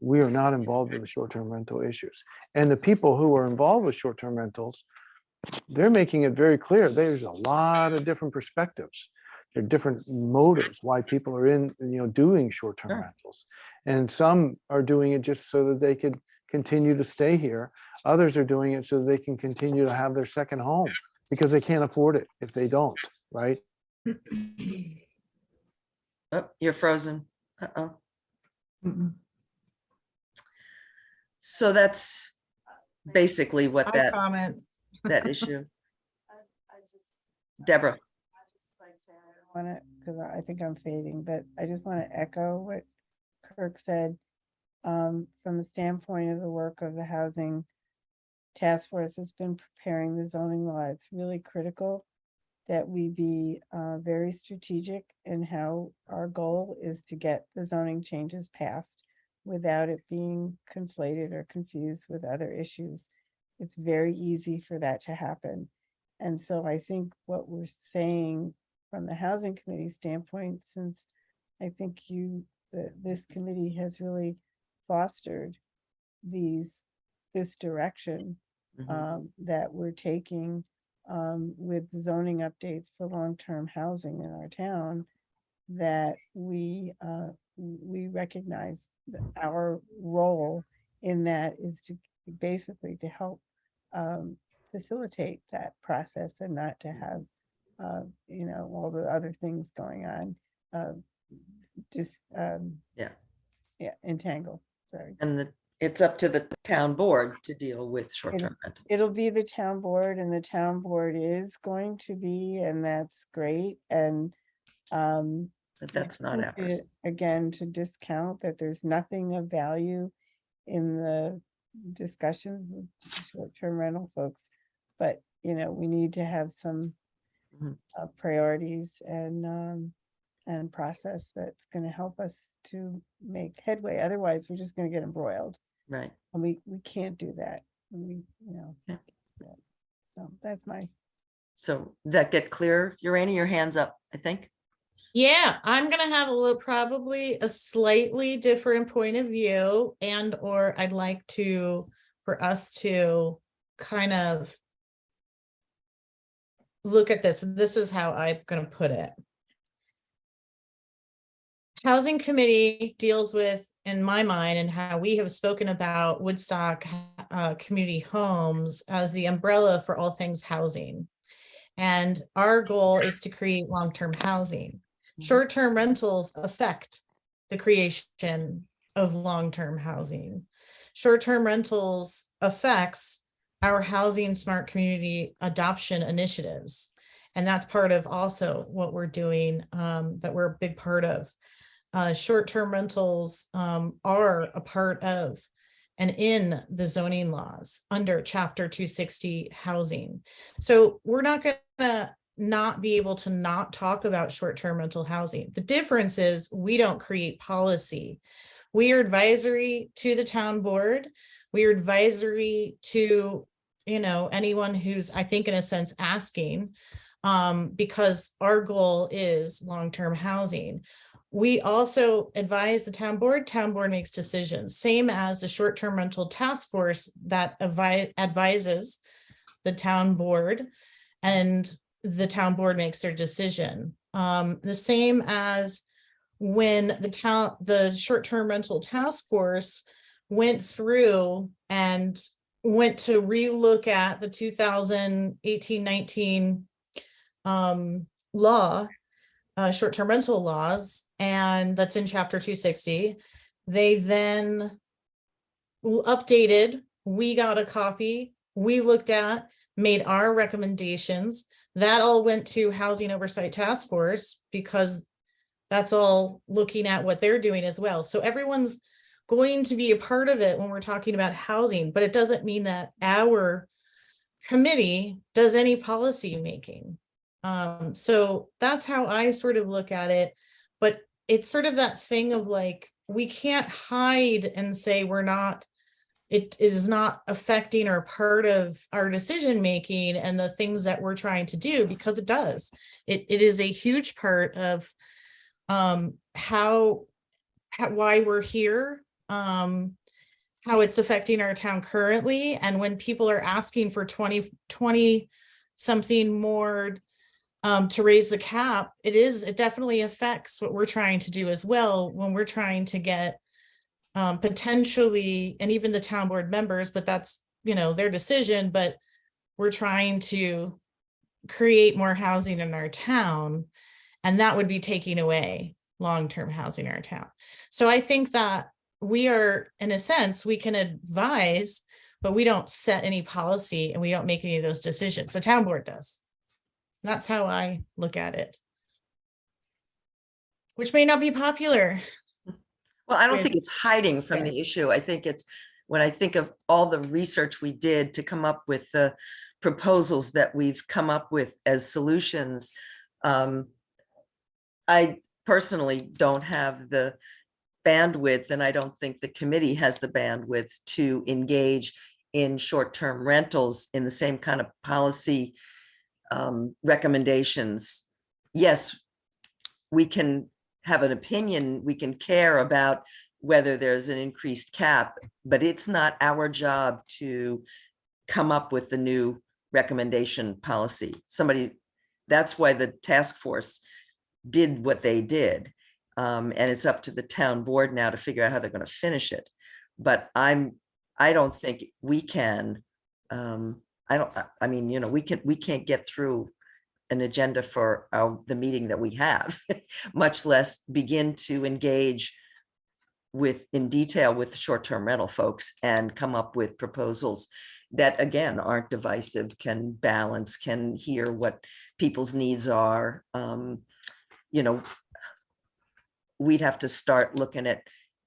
we are not involved with the short-term rental issues. And the people who are involved with short-term rentals, they're making it very clear there's a lot of different perspectives. There are different motives why people are doing short-term Sure. rentals. And some are doing it just so that they could continue to stay here. Others are doing it so that they can continue to have their second home because they can't afford it if they don't, right? Oh, you're frozen. Uh-oh. So that's basically what My that comments. issue. Deborah. Because I think I'm fading, but I just want to echo what Kirk said. From the standpoint of the work of the housing task force that's been preparing the zoning law, it's really critical that we be very strategic in how our goal is to get the zoning changes passed without it being conflated or confused with other issues. It's very easy for that to happen. And so I think what we're saying from the housing committee standpoint, since I think this committee has really fostered this direction that we're taking with zoning updates for long-term housing in our town, that we recognize that our role in that is to basically to help facilitate that process and not to have all the other things going on just entangle. Sorry. And it's up to the town board to deal with short-term rentals. It'll be the town board, and the town board is going to be, and that's great. And But that's not ours. again, to discount that there's nothing of value in the discussions with short-term rental folks, but we need to have some priorities and process that's going to help us to make headway. Otherwise, we're just going to get embroiled. Right. And we can't do that. Yeah. So that's So does that get clear? Urania, your hands up, I think. Yeah, I'm gonna have probably a slightly different point of view, and or I'd like for us to kind of look at this. This is how I'm gonna put it. Housing committee deals with, in my mind, and how we have spoken about Woodstock community homes as the umbrella for all things housing. And our goal is to create long-term housing. Short-term rentals affect the creation of long-term housing. Short-term rentals affects our housing smart community adoption initiatives. And that's part of also what we're doing, that we're a big part of. Short-term rentals are a part of and in the zoning laws under Chapter 260 housing. So we're not gonna not be able to not talk about short-term rental housing. The difference is we don't create policy. We are advisory to the town board. We are advisory to anyone who's, I think, in a sense, asking, because our goal is long-term housing. We also advise the town board makes decisions, same as the short-term rental task force that advises the town board, and the town board makes their decision. The same as when the short-term rental task force went through and went to relook at the 2018-19 law, short-term rental laws, and that's in Chapter 260. They then updated, we got a copy, we looked at, made our recommendations. That all went to Housing Oversight Task Force because that's all looking at what they're doing as well. So everyone's going to be a part of it when we're talking about housing, but it doesn't mean that our committee does any policy making. So that's how I sort of look at it, but it's sort of that thing of like, we can't hide and say it is not affecting or part of our decision making and the things that we're trying to do, because it does. It is a huge part of why we're here, how it's affecting our town currently. And when people are asking for 20 something more to raise the cap, it definitely affects what we're trying to do as well, when we're trying to get potentially, and even the town board members, but that's their decision, but we're trying to create more housing in our town, and that would be taking away long-term housing in our town. So I think that we are, in a sense, we can advise, but we don't set any policy and we don't make any of those decisions. The town board does. That's how I look at it, which may not be popular. Well, I don't think it's hiding from the issue. I think it's, when I think of all the research we did to come up with the proposals that we've come up with as solutions, I personally don't have the bandwidth, and I don't think the committee has the bandwidth to engage in short-term rentals in the same kind of policy recommendations, yes, we can have an opinion, we can care about whether there's an increased cap, but it's not our job to come up with the new recommendation policy. That's why the task force did what they did. And it's up to the town board now to figure out how they're going to finish it. But I don't think we can, I mean, you know, we can't get through an agenda for the meeting that we have, much less begin to engage in detail with the short-term rental folks and come up with proposals that, again, aren't divisive, can balance, can hear what people's needs are. You know, we'd have to start looking at,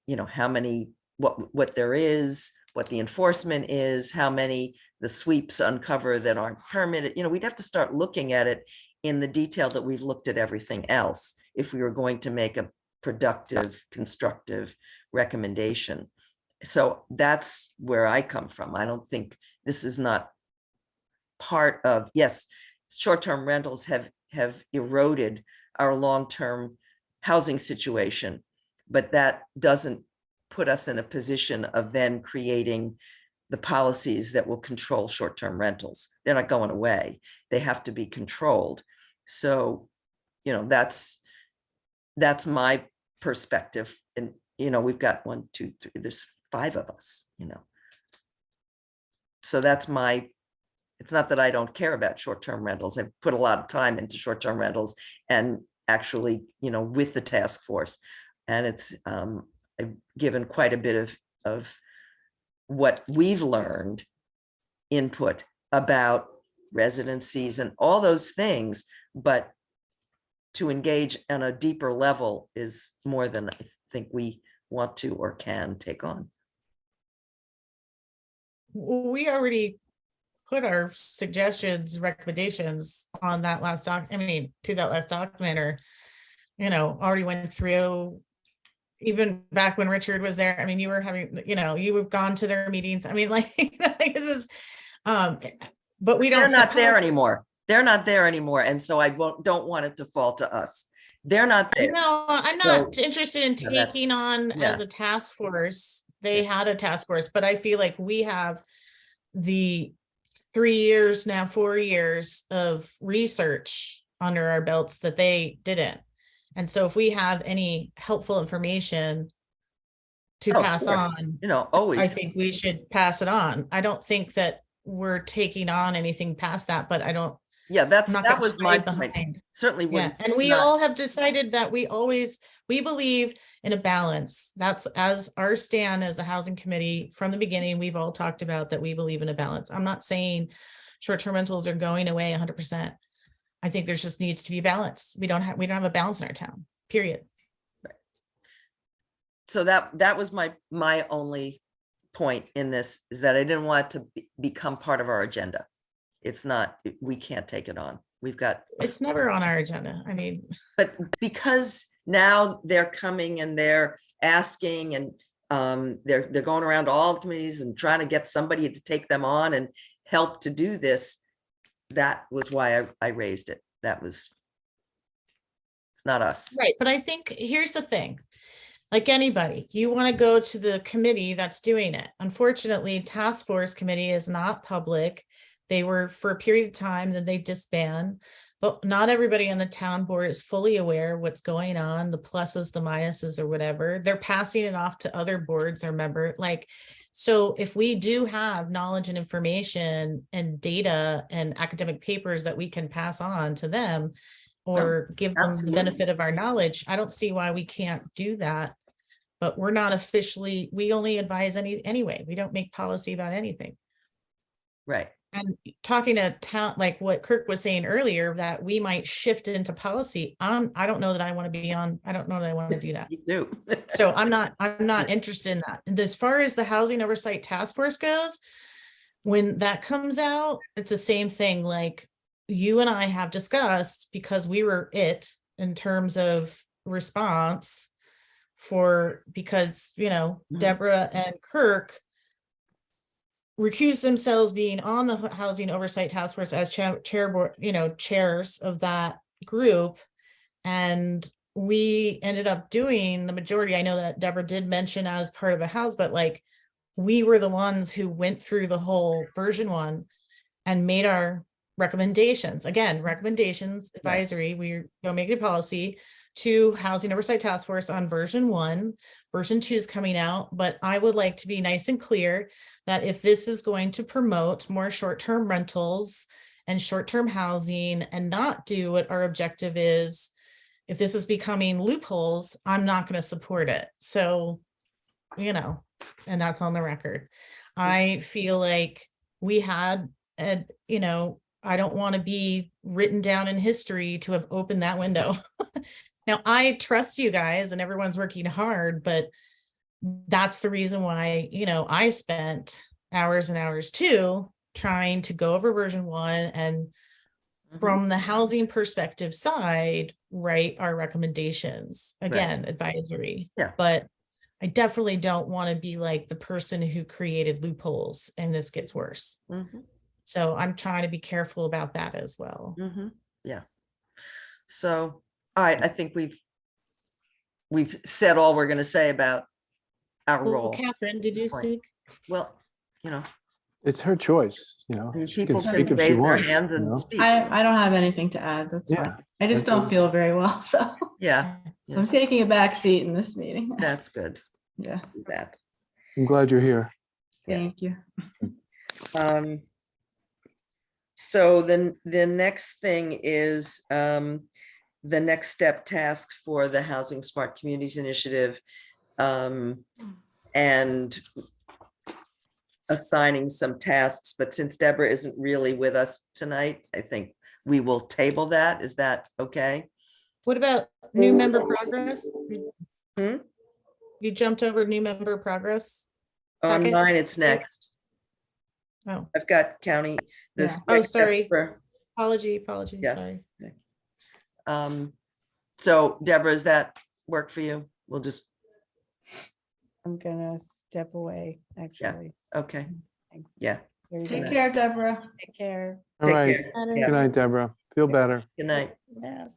you know, how many, what there is, what the enforcement is, how many the sweeps uncover that aren't permitted. You know, we'd have to start looking at it in the detail that we've looked at everything else if we were going to make a productive, constructive recommendation. So that's where I come from. I don't think this is not part of, yes, short-term rentals have eroded our long-term housing situation, but that doesn't put us in a position of then creating the policies that will control short-term rentals. They're not going away. They have to be controlled. So, you know, that's my perspective. And, you know, we've got 1, 2, 3, there's 5 of us, you know. So that's it's not that I don't care about short-term rentals. I've put a lot of time into short-term rentals and actually, you know, with the task force. And it's, I've given quite a bit of what we've learned input about residencies and all those things, but to engage on a deeper level is more than I think we want to or can take on. We already put our suggestions, recommendations on that last to that last document, or, you know, already went through, even back when Richard was there. I mean, you were having, you know, you have gone to their meetings. I mean, like, this is, but we don't. They're not there anymore. They're not there anymore. And so I don't want it to fall to us. They're not there. No, I'm not interested in yeah, taking on as a task force. They had a task force, but I feel like we have the 3 years now, 4 years of research under our belts that they didn't. And so if we have any helpful information to pass on, you know, always, I think we should pass it on. I don't think that we're taking on anything past that, but I don't. Yeah, that was my point. Certainly Yeah, and we all have decided that we believe in a balance. That's as our stand as a housing committee from the beginning. We've all talked about that we believe in a balance. I'm not saying short-term rentals are going away 100%. I think there just needs to be balance. We don't have a balance in our town, period. Right. So that was my only point in this, is that I didn't want it to become part of our agenda. It's not, we can't take it on. It's never on our agenda. I mean, but because now they're coming and they're asking and they're going around to all the committees and trying to get somebody to take them on and help to do this. That was why I raised it. It's not us. right. But I think here's the thing. Like anybody, you want to go to the committee that's doing it. Unfortunately, task force committee is not public. They were for a period of time, then they disband. But not everybody on the town board is fully aware of what's going on, the pluses, the minuses, or whatever. They're passing it off to other boards or member. Like, so if we do have knowledge and information and data and academic papers that we can pass on to them or give them the benefit of our knowledge, I don't see why we can't do that. But we're not officially, we only advise anyway. We don't make policy about anything. Right. And talking to town, like what Kirk was saying earlier, that we might shift into policy. I don't know that I want to be on. I don't know that I want to do that. You do. So I'm not interested in that. And as far as the Housing Oversight Task Force goes, when that comes out, it's the same thing. Like you and I have discussed, because we were in terms of response because, you know, Deborah and Kirk recuse themselves being on the Housing Oversight Task Force as chair board, chairs of that group. And we ended up doing the majority. I know that Deborah did mention as part of the house, but like, we were the ones who went through the whole version 1 and made our recommendations. Again, recommendations, advisory, we don't make it a policy, to Housing Oversight Task Force on version 1. Version 2 is coming out, but I would like to be nice and clear that if this is going to promote more short-term rentals and short-term housing and not do what our objective is, if this is becoming loopholes, I'm not going to support it. So, and that's on the record. I feel like we had, I don't want to be written down in history to have opened that window. Now, I trust you guys and everyone's working hard, but that's the reason why, I spent hours and hours too, trying to go over version 1 and from the housing perspective side, write our recommendations. Again, advisory. Yeah. But I definitely don't want to be like the person who created loopholes and this gets worse. So I'm trying to be careful about that as well. Yeah. So, all right, I think we've said all we're going to say about our Well, role. Catherine, did this you point. speak? Well, It's her choice, and She people can can speak if she raise their wants. hands and speak. I don't have anything to add. That's Yeah, fine. I just that's don't it. feel very well, so Yeah, I'm taking a back seat in this meeting. that's good. Yeah, Do that. I'm glad you're here. Yeah. thank you. So then the next thing is the next step tasks for the Housing Smart Communities Initiative, and assigning some tasks. But since Deborah isn't really with us tonight, I think we will table that. Is that okay? What about new member progress? Hmm? You jumped over new member progress? On Packet? mine, it's next. Oh, I've got county. This. Yeah. Oh, next steps sorry. for- apology, Yeah. sorry. So Deborah, does that work for you? We'll just, I'm gonna step away, actually. okay, Thanks. yeah, Everybody Take care, Deborah. Take care. All Take right. care. Better. Yeah. Good night, Deborah. Feel better. good night. Yeah.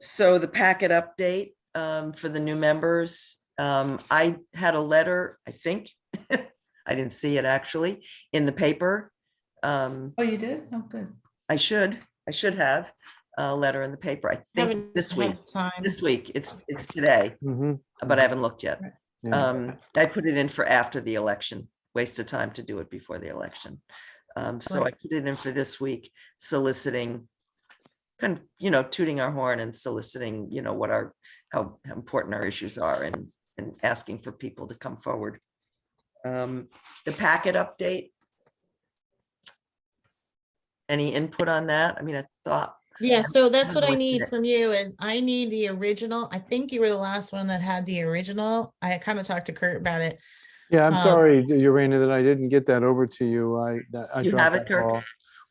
So the packet update for the new members, I had a letter, I think, I didn't see it actually, in the paper. Oh, you did? Oh, good. I should have a letter in the paper, I think Haven't this had week, time. it's today, Mhm. but I haven't looked yet. Yeah. I put it in for after the election, waste of time to do it before the election. So I Right. put it in for this week, soliciting, kind of, tooting our horn and soliciting, how important our issues are and asking for people to come forward. The packet update. Any input on that? I mean, I thought, Yeah, so that's what I looked at need it. from you is I need the original. I think you were the last one that had the original. I kind of talked to Kurt about it. Yeah, I'm Um, sorry, Urania, that I didn't get that over to you. I You dropped have it, that Kirk? ball.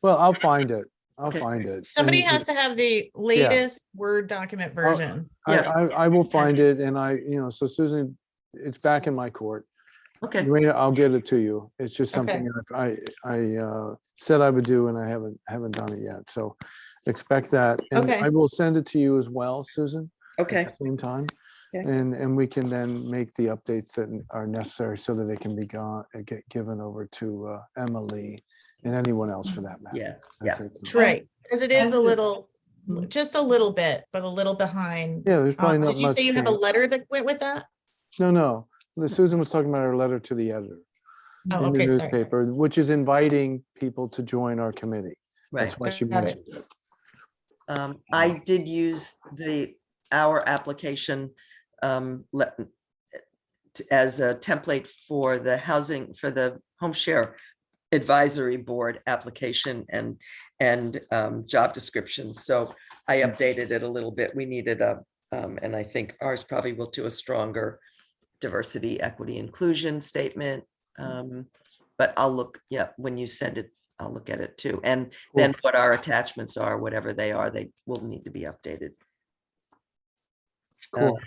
Well, I'll find it. I'll Okay. find it. Somebody And has to have the latest Word document version. Yeah. I will find it and so Susan, it's back in my court. okay, Urania, I'll get it to you. It's just Okay. something that I said I would do and I haven't done it yet. So expect that. And Okay. I will send it to you as well, Susan. okay, At the same time. Okay. And we can then make the updates that are necessary so that they can be get given over to Emily and anyone else for that matter. yeah, That's yeah. it. Right, because it is a Sounds good. little, Mhm. just a little bit, but a little behind. Yeah, there's probably not Did you much say you have a change. letter that went with that? No. Susan was talking about her letter to the editor Oh, in the okay, sorry. newspaper, which is inviting people to join our committee. Right. That's why she Got it. mentioned it. I did use our application as a template for the home share advisory board application and job description. So I updated it a little bit. We needed and I think ours probably will do a stronger diversity, equity, inclusion statement. But I'll look, when you send it, I'll look at it too. And then what our attachments are, whatever they are, they will need to be updated. Cool.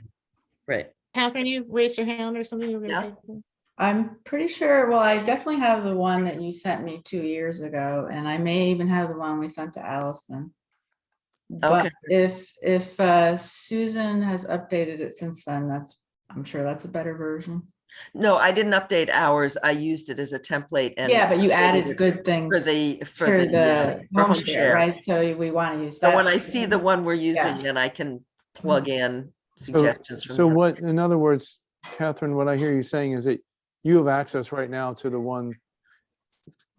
Right. Catherine, you raised your hand or something? You were gonna Yeah. say something? I'm pretty sure, well, I definitely have the one that you sent me 2 years ago, and I may even have the one we sent to Allison. Okay. But if Susan has updated it since then, I'm sure that's a better version. No, I didn't update ours. I used it as a template and. Yeah, but you updated added it good For things the, for for the home share, right? So we want to use So that. when I see the one we're using, Yeah. then I can plug in So, suggestions from so there. what, in other words, Catherine, what I hear you saying is that you have access right now to the one.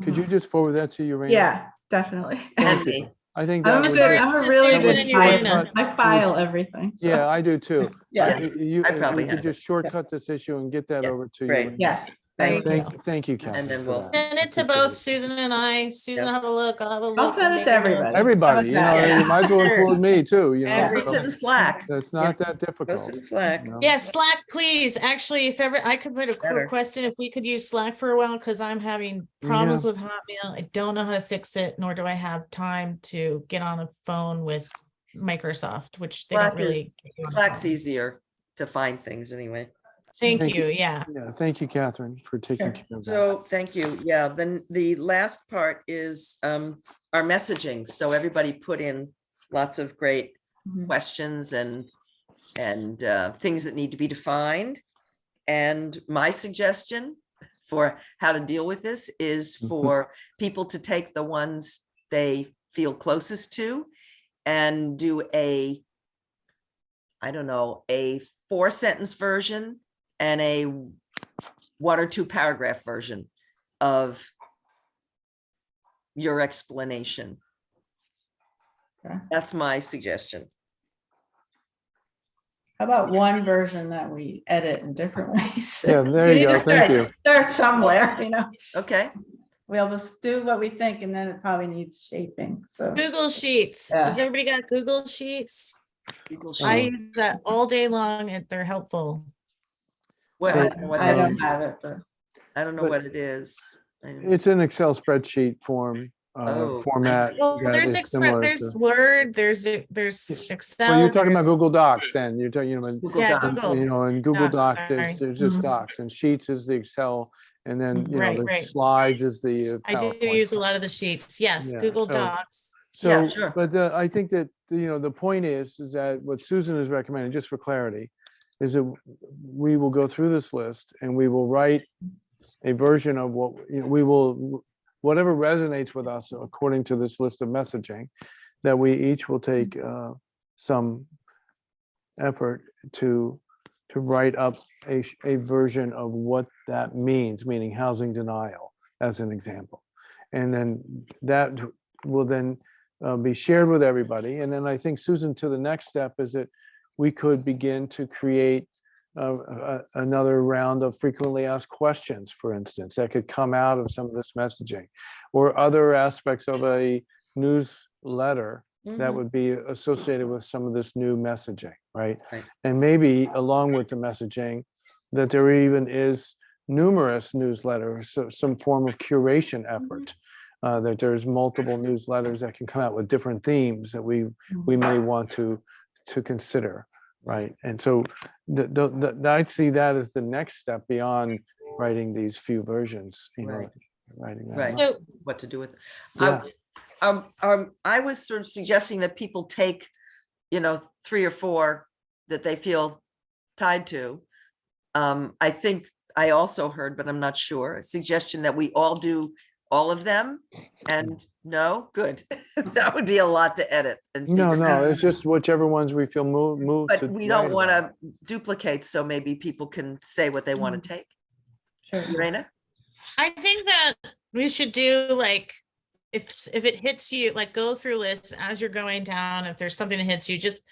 Could you just forward that to Urena? Yeah, definitely. Thank And you. me. I think that I'm would a just, really Susan good and filer. Urena. I file everything. so- yeah, I do too. Yeah, You, I probably you could have it. just shortcut this issue and get that Yeah, over to great. Urena. yes. Thank There you you. go. Thank you, Catherine. then for we'll- that. Send it to Appreciate both it. Susan and I. Susan, Yeah. have a look. I'll have a look. I'll send and it to maybe we'll- everybody. Everybody, you know, Yeah. you might as well Sure. include me too, you know. Every- Post it in Slack. It's not that Post difficult. it in Slack. you know. Yeah, Slack, please. Actually, if ever I could put a Better. request in if we could use Slack for a while, because I'm having problems with Hotmail. I don't know how to fix it, nor do I have time to get on a phone with Microsoft, which they Slack don't really. is, get you on a Slack's phone. easier to find things anyway. Thank Thank you. you. Yeah. Yeah, thank you, Catherine, for taking Sure. care of that. So, thank you. Yeah, then the last part is our messaging. So everybody put in lots of great Mhm. questions and things that need to be defined. And my suggestion for how to deal with this is Mhm. for people to take the ones they feel closest to and do a, I don't know, a 4-sentence version and a 1 or 2 paragraph version of your explanation. Okay. That's my suggestion. How about one version that we edit in different ways? Yeah, there you need go. to Thank start- you. Start somewhere, you know, Okay, we'll just do what we think and then it probably needs shaping, so. Google Sheets. Yeah. Does everybody got Google Sheets? Google I Sheet. use that all day long and they're helpful. What, I don't know what I that don't is. have it, but. I don't know but what it is. It's an Excel spreadsheet form, Oh, format. Well, that there's is similar there's to- Word, there's Excel. Well, you're talking about there's- Google Docs then. You're talking, you know, Google Yeah, Docs. Google. you know, in Google Docs, Docs, sorry. there's just Mhm. Docs, and Sheets is the Excel, and then, you know, Right, the right. slides is the I do PowerPoint. use a lot of the sheets. Yes, Yeah, Google so- Docs. Yeah, So, sure. but I think that, you know, the point is that what Susan is recommending, just for clarity, is that we will go through this list and we will write a version of what, you know, we will, whatever resonates with us according to this list of messaging, that we each will take some effort to write up a version of what that means, meaning housing denial, as an example. And then that will then be shared with everybody. And then I think, Susan, to the next step is that we could begin to create another round of frequently asked questions, for instance, that could come out of some of this messaging, or other aspects of a newsletter that Mhm. would be associated with some of this new messaging, right? Right. And maybe along with the messaging, that there even is numerous newsletters, so some form of curation effort, that there's multiple newsletters that can come out with different themes that we may want to consider, right? And so I see that as the next step beyond writing these few versions, you know, Right. writing that Right. up. So What to do with. Yeah. I was sort of suggesting that people take, you know, 3 or 4 that they feel tied to. I think I also heard, but I'm not sure, a suggestion that we all do all of them. And no, good. That would be a lot to edit. And No, figure out. no, it's just whichever ones we feel moved to But we don't write want about. to duplicate, so maybe people can say what they want to take. Sure. Lorena? I think that we should do like, if it hits you, like go through lists as you're going down. If there's something that hits you, just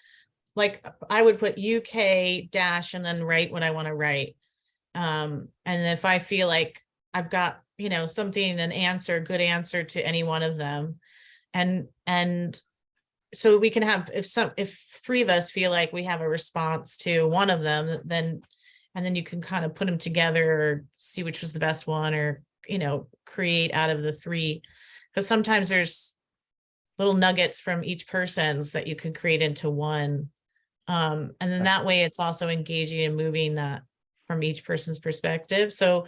like I would put UK dash and then write what I want to write. And if I feel like I've got, you know, something, an answer, good answer to any one of them. And so we can have, if 3 of us feel like we have a response to one of them, then you can kind of put them together or see which was the best one, or, you know, create out of the 3. Because sometimes there's little nuggets from each person's that you can create into one. And then that way it's also engaging and moving that from each person's perspective. So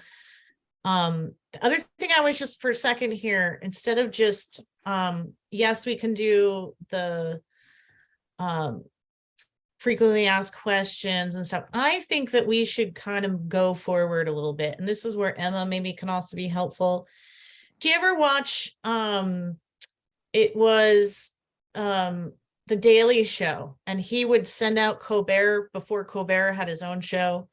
the other thing I was just for a second here, instead of just yes, we can do the frequently asked questions and stuff. I think that we should kind of go forward a little bit. And this is where Emma maybe can also be helpful. Do you ever watch it was The Daily Show, and he would send out Colbert before Colbert had his own show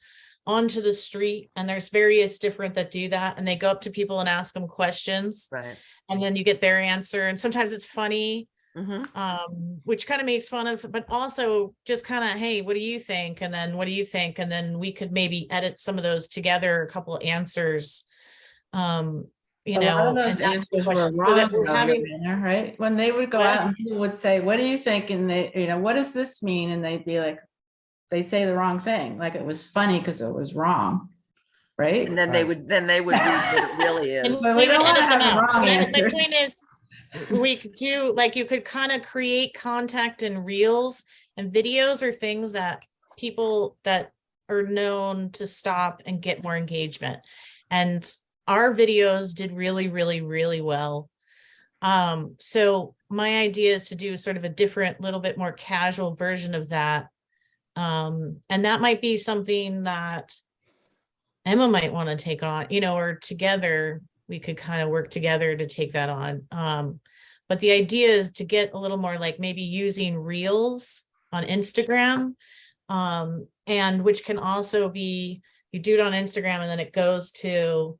onto the street, and there's various different that do that, and they go up to people and ask them questions, Right. and then you get their answer, and sometimes it's funny, which kind of makes fun of, but also just kind of, hey, what do you think? And then what do you think? And then we could maybe edit some of those together, a couple of answers, you A lot know, of those and ask answers were questions wrong, so that we're though, having, Joanna, right? When they would go What? out and people would say, what do you think? And they, you know, what does this mean? And they'd be like, they'd say the wrong thing, like it was funny because it was wrong, right? And then they would read what it really and is. But we we would don't wanna edit them have the out. wrong But my answers. point is, we could do, like, you could kind of create contact in reels, and videos are things that people that are known to stop and get more engagement. And our videos did really, really, really well. So my idea is to do sort of a different, little bit more casual version of that. And that might be something that Emma might want to take on, you know, or together we could kind of work together to take that on. But the idea is to get a little more like maybe using reels on Instagram, and which can also be, you do it on Instagram and then it goes to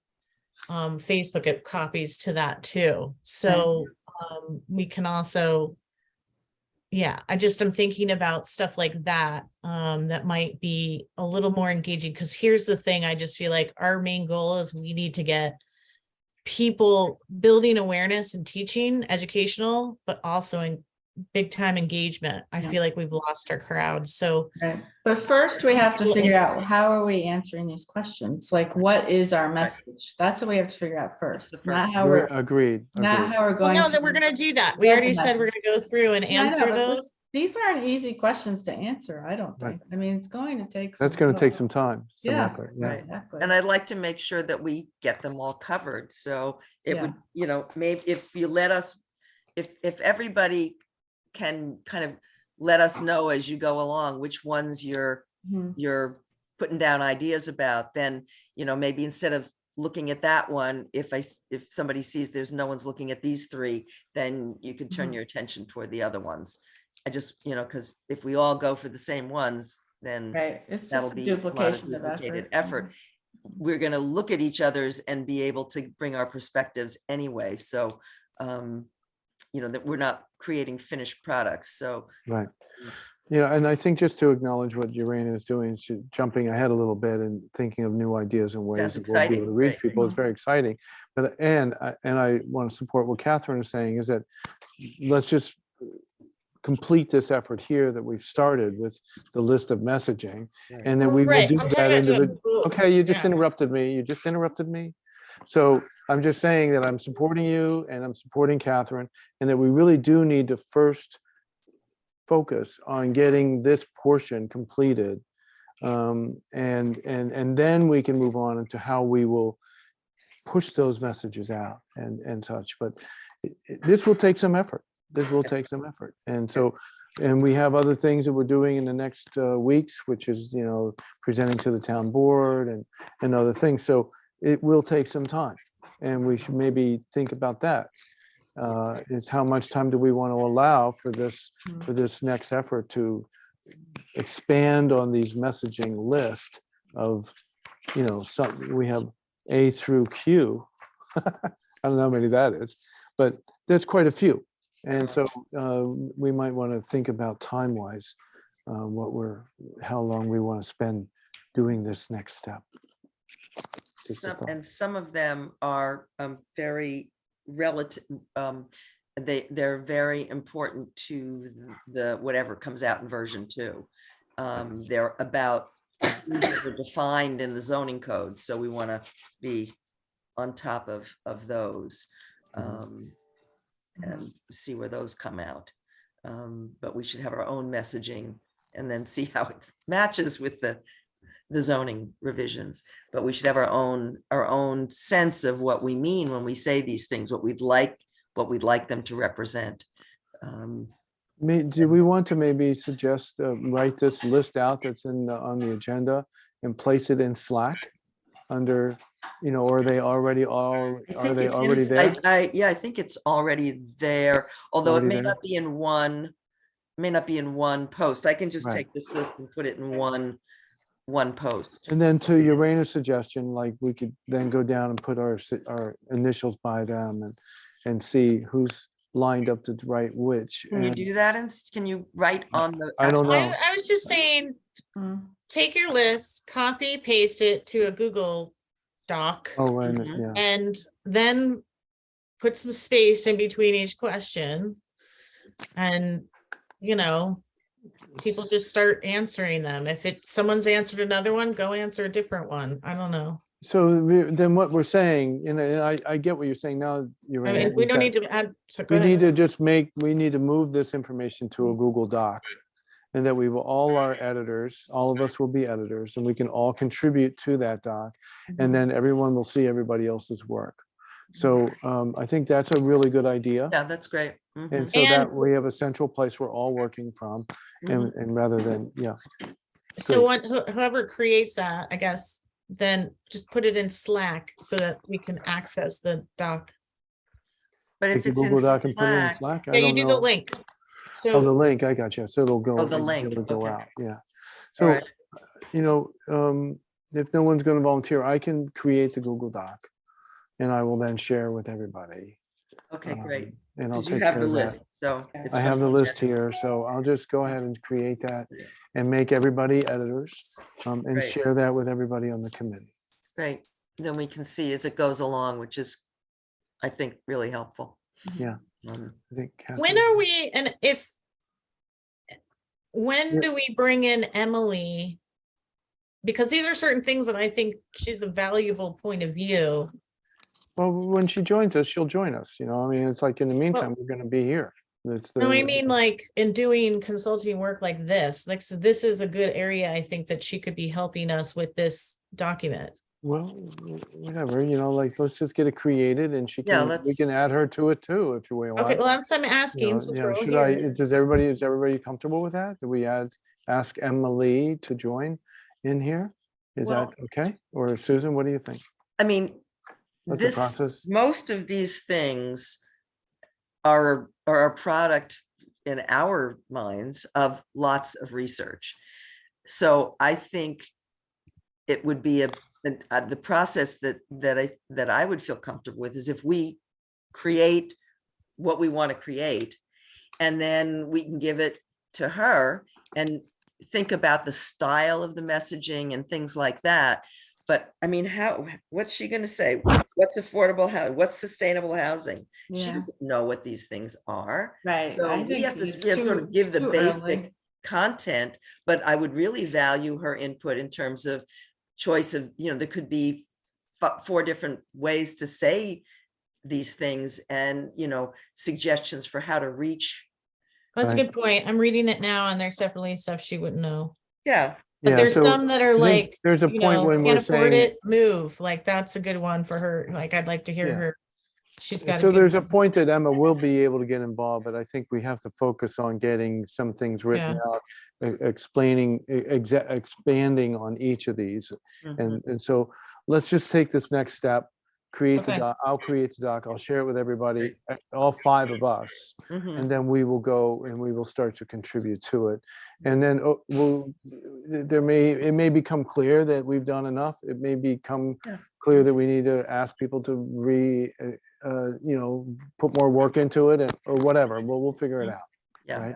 Facebook, it copies to that too. So we can also, yeah, I'm thinking about stuff like that, that might be a little more engaging, because here's the thing, I just feel like our main goal is we need to get people building awareness and teaching, educational, but also in big time engagement. I Yeah. feel like we've lost our crowd. So Right. But first we have to People figure out, interested. how are we answering these questions? Like, what is our message? That's what we have to figure out first, the first not thing. how we're, Agreed. not how we're well, going. no, to- then we're gonna do that. We Yeah, already the said we're gonna go through and Yeah, I know, answer but those. these aren't easy questions to answer, I don't Right. think. I mean, it's going to take. That's going to take some time, some Yeah. effort. Yeah. Right. Exactly. And I'd like to make sure that we get them all covered. So it would, you know, maybe if you let us, if everybody can kind of let us know as you go along, which ones Mhm. you're putting down ideas about, then, you know, maybe instead of looking at that one, if somebody sees there's no one's looking at these three, then you can turn Mhm. your attention toward the other ones. I just, you know, because if we all go for the same ones, then Right, it's that'll just a be a lot of duplication of duplicated effort. effort. We're going to look at each other's and be able to bring our perspectives anyway. So, you know, that we're not creating finished products. So, Right. Yeah, and I think just to acknowledge what Urania is doing, she's jumping ahead a little bit and thinking of new ideas and ways Sounds that we'll be able exciting. to reach Right. people. It's very exciting. But and I want to support what Catherine is saying, is that let's just complete this effort here that we've started with the list of messaging, and then we will Right, do I'm that talking about doing individual. both. Okay, you just Yeah. interrupted me. You just interrupted me. So I'm just saying that I'm supporting you and I'm supporting Catherine, and that we really do need to first focus on getting this portion completed. And then we can move on into how we will push those messages out and such. But this will take some effort. This will Yes. take some effort. And so, and we have other things that we're doing in the next weeks, which is, you know, presenting to the town board and other things. So it will take some time, and we should maybe think about that. Is how much time do we want to allow for this next effort to expand on these messaging list of, you know, some, we have A through Q. I don't know how many that is, but there's quite a few. And so we might want to think about time-wise how long we want to spend doing this next step. Just a thought. And some of them are very relative. They're very important to the whatever comes out in version 2. They're about things that are defined in the zoning code, so we want to be on top of those, and see where those come out. But we should have our own messaging and then see how it matches with the the zoning revisions, but we should have our own sense of what we mean when we say these things, what we'd like them to represent. Do we want to maybe suggest, write this list out that's on the agenda and place it in Slack under, or are they already there? Yeah, I think it's already there, although it Already may there? not be in one post. I can just Right. take this list and put it in one post. And then to Yorena's suggestion, like we could then go down and put our initials by them and see who's lined up to write which. Can you And do that? And can you write on the? I don't know. I was just saying, Mm. take your list, copy, paste it to a Google Doc, Oh, wait a minute, Mhm. yeah. and then put some space in between each question. And, people just start answering them. If someone's answered another one, go answer a different one. I don't know. So then what we're saying, and I get what you're saying now, I mean, we don't need to add, so go We need ahead. to we need to move this information to a Google Doc. And that we will, all our editors, all of us will be editors, and we can all contribute to that doc. And then everyone will see everybody else's work. So I think that's a really good idea. Yeah, that's great. Mhm. And so that And- we have a central place we're all working from, and rather than, So whoever creates that, I guess, then just put it in Slack so that we can access the doc. But take if the it's in Google Doc and put it in Slack, Slack. I Yeah, you don't do the know. link. Oh, the So, link, I got you. So it'll go. Oh, the it'll be link, able to go okay. out, yeah. All So, right. if no one's going to volunteer, I can create the Google Doc and I will then share with everybody. okay, great. And I'll 'Cause you take have care the of list, that. so. it's I have the fine. list here, so I'll just go ahead and create that and make everybody editors and Right. share that with everybody on the committee. Great. Then we can see as it goes along, which is, I think, really helpful. Yeah. Um, I think. when Catherine- are we, and when Yeah. do we bring in Emily? Because these are certain things that I think she's a valuable point of view. Well, when she joins us, she'll join us, I mean, it's like in the meantime, we're going to be here. It's No, I the- mean, like in doing consulting work like this, like, so this is a good area, I think, that she could be helping us with this document. Well, whatever, like, let's just get it created and Yeah, we can let's- add her to it too, if you want. Okay, well, I'm You know, asking, since we're all should here. is everybody comfortable with that? Do we ask Emily to join in here? Is that Well- okay? Or Susan, what do you think? I mean, Let the this, process- most of these things are a product in our minds of lots of research. So I think it would be the process that I would feel comfortable with is if we create what we want to create, and then we can give it to her and think about the style of the messaging and things like that. But I mean, what's she going to say? What's affordable housing? What's sustainable housing? She Yeah, doesn't know what these things are. right. So I we think have to it's sort of give the too basic early. content, but I would really value her input in terms of choice of, there could be 4 different ways to say these things and, suggestions for how to reach. That's a Right. good point. I'm reading it now, and there's definitely stuff she wouldn't know. Yeah, But Yeah, there's so some that are I think like, there's a point when we're can't afford saying, it, move. Like, that's a good one for her. Like, I'd like to hear Yeah. her. She's got. so there's a point that Emma will be able to get involved, but I think we have to focus on getting some things written Yeah. out, explaining, expanding on each of these. mhm, And so let's just take this next step, create the Okay. doc. I'll create the doc. I'll share it with everybody, all 5 of us. mhm. And then we will go and we will start to contribute to it. And then it may become clear that we've done enough. It may become Yeah. clear that we need to ask people to put more work into it or whatever. We'll figure it out. Yeah. Right.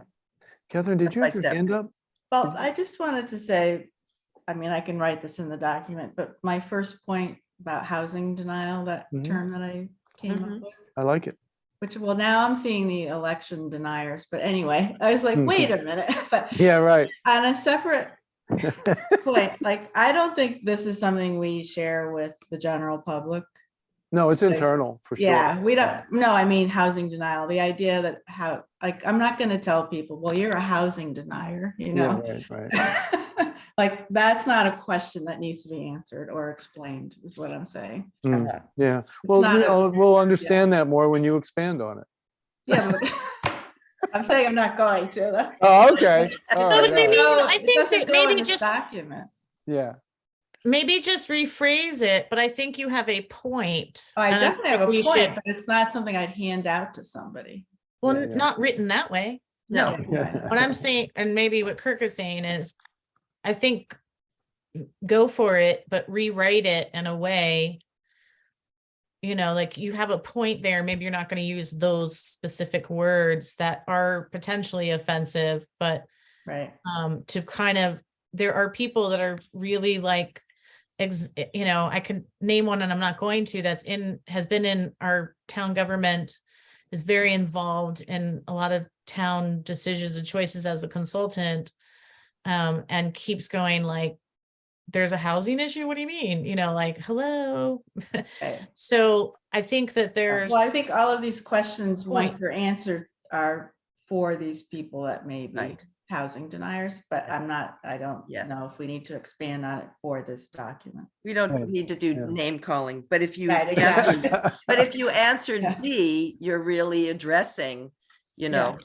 Catherine, did Step you by have your step. hand up? Well, I just wanted to say, I mean, I can write this in the document, but my first point about housing denial, that Mhm. term that I came Mhm. up with, I like it. which, well, now I'm seeing the election deniers, but anyway, I was like, wait a minute, but Yeah, right. on a separate point, like, I don't think this is something we share with the general public. No, it's internal for sure. Yeah, we don't, no, I mean, housing denial, the idea that I'm not gonna tell people, well, you're a housing denier, Yeah, know? right, right. Like, that's not a question that needs to be answered or explained, is what I'm saying. Mm, Uh-huh. yeah, well, not a- we'll understand that more when you expand on it. Yeah, but I'm saying I'm not going to. That's. Oh, okay. All No, right, but maybe, all right. I It think doesn't that go in maybe this just, document. Yeah, maybe just rephrase it, but I think you have a point. Oh, I and definitely have think a we point, should- but it's not something I'd hand out to somebody. Well, Yeah, yeah. not written that way. No. Yeah. What I'm saying, and maybe what Kirk is saying is, I think go for it, but rewrite it in a way, like you have a point there. Maybe you're not going to use those specific words that are potentially offensive, but Right. to kind of, there are people that are really like, I can name one and I'm not going to, has been in our town government, is very involved in a lot of town decisions and choices as a consultant, and keeps going like, there's a housing issue. What do you mean? Like, hello. Right. So I think that there's, Well, I think all of these questions, once Point. they're answered, are for these people that may be Right. housing deniers, but I don't Yeah. know if we need to expand on it for this document. We don't Right. need to do Yeah. name calling, but if you Right, answered, exactly. but if you answered Yeah. B, you're really addressing, Yeah.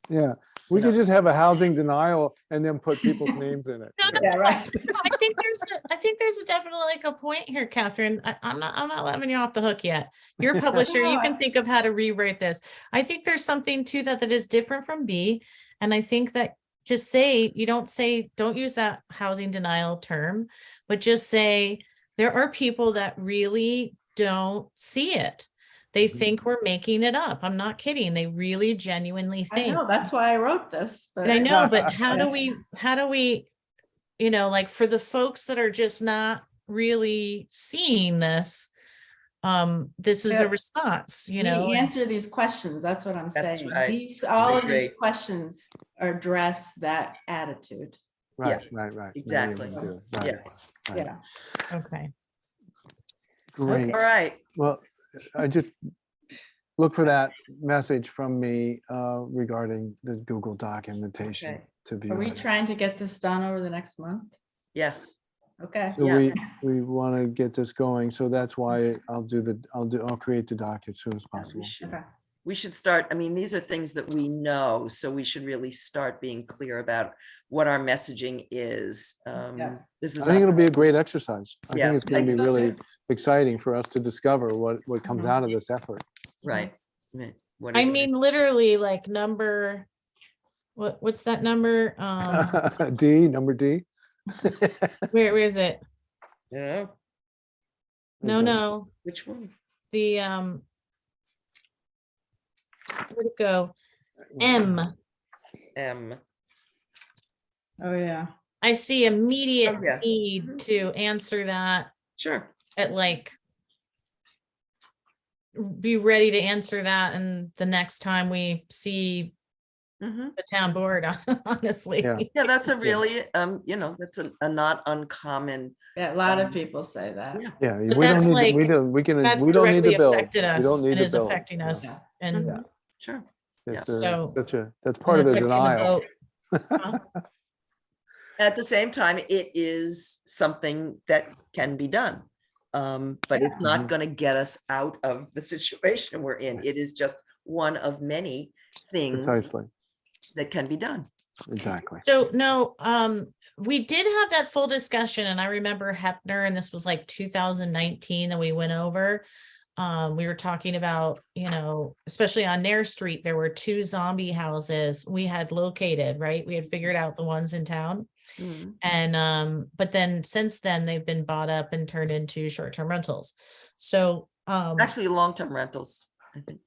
yeah, we you could know. just have a housing denial and then put people's names in it. No, you know? Yeah, right. I think there's a definitely like a point here, Catherine. I'm not letting you off the hook yet. You're a publisher. You can think of how to rewrite this. I think there's something to that is different from B. And I think that just don't use that housing denial term, but just say there are people that really don't see it. They Mhm. think we're making it up. I'm not kidding. They really genuinely I think. know, that's why I wrote this, but. And I know, but how do we, like for the folks that are just not really seeing this, this is Yeah. a response, We and- answer these questions, that's what I'm That's saying. right. All of agree. these questions address that attitude. Right, right, right. exactly. Now you do it. Yeah. Right, right. Yeah. Okay. Great. All right. Well, I just look for that message from me regarding the Google Doc invitation Okay. to view. Are we it. trying to get this done over the next month? Yes. Okay. So Yeah. we want to get this going. So that's why I'll create the doc as soon as Yeah, possible. Okay. we should start, I mean, these are things that we know, so we should really start being clear about what our messaging is. Yes. This is I think not, it'll be a great exercise. I Yeah, think it's going I to be think so, really too. exciting for us to discover what comes Mhm. out of this effort. right. What I is it? mean, literally like what's that number? D, number D. Where is it? Yeah, No, which one? the, where'd it go? M. M. Oh, yeah. I see immediate Oh, yeah. need Mhm. to answer that Sure. at like, be ready to answer that and the next time we see Mhm. the town board, honestly. Yeah. Yeah, that's a really, that's a not uncommon, Yeah, a lot of people say that. yeah. Yeah, But we that's don't need, like- we don't, we That can, we don't need directly to build. affected We us don't need and to is build. affecting Yeah. us. And Mhm. Sure. It's Yeah. So- that's part of the affecting denial. vote. Huh? At the same time, it is something that can be done. But it's not Mhm. going to get us out of the situation we're in. It is just one of many things Precisely, that can be done. exactly. So no, we did have that full discussion and I remember Hepner, and this was like 2019 that we went over. We were talking about, especially on Nair Street, there were 2 zombie houses we had located, right? We had figured out the ones in town. Mhm. And but then since then they've been bought up and turned into short-term rentals. So Actually, long-term rentals, I think,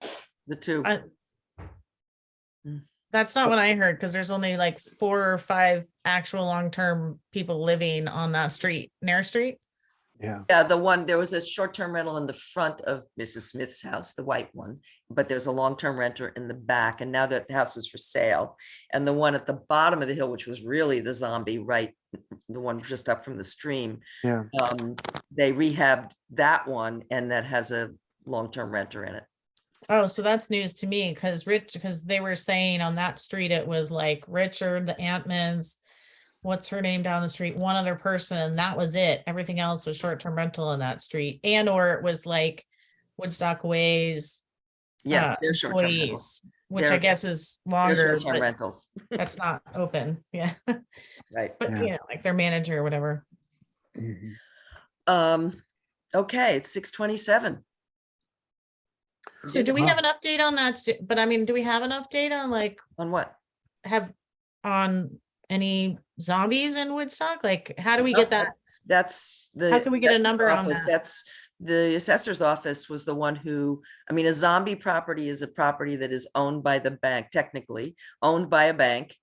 the 2. that's not what I heard, because there's only like 4 or 5 actual long-term people living on that street, Nair Street. Yeah, Yeah, there was a short-term rental in the front of Mrs. Smith's house, the white one, but there's a long-term renter in the back, and now that the house is for sale. And the one at the bottom of the hill, which was really the zombie, right, the one just up from the stream, yeah. they rehabbed that one, and that has a long-term renter in it. Oh, so that's news to me, because they were saying on that street, it was like Richard, the Antmans, what's her name down the street, one other person, and that was it. Everything else was short-term rental in that street, and or it was like Woodstock Ways. Yeah, they're short-term rentals. employees, which I They're- guess is They're longer, short-term but rentals, that's not open. Yeah. right? But Yeah. you know, like their manager or whatever. Mhm. Okay, it's 6:27. So do we have an update on that? But I mean, do we have an update on like On what? have on any zombies in Woodstock? Like, how do we No, get that? That's the. How can we get a assessor's number on office. that? That's the assessor's office was the one who, I mean, a zombie property is a property that is owned by the bank, technically owned by a bank.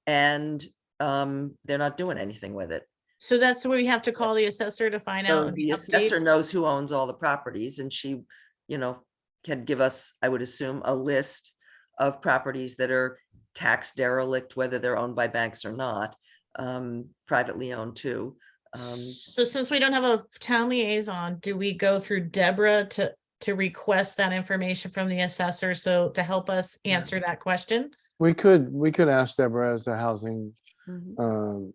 And they're not doing anything with it. So that's where we have to call the assessor to find out. So and the update? assessor knows who owns all the properties and she, can give us, I would assume, a list of properties that are tax derelict, whether they're owned by banks or not, privately owned too. So since we don't have a town liaison, do we go through Deborah to request that information from the assessor? So to help us answer that question? We could ask Deborah as the housing Mhm.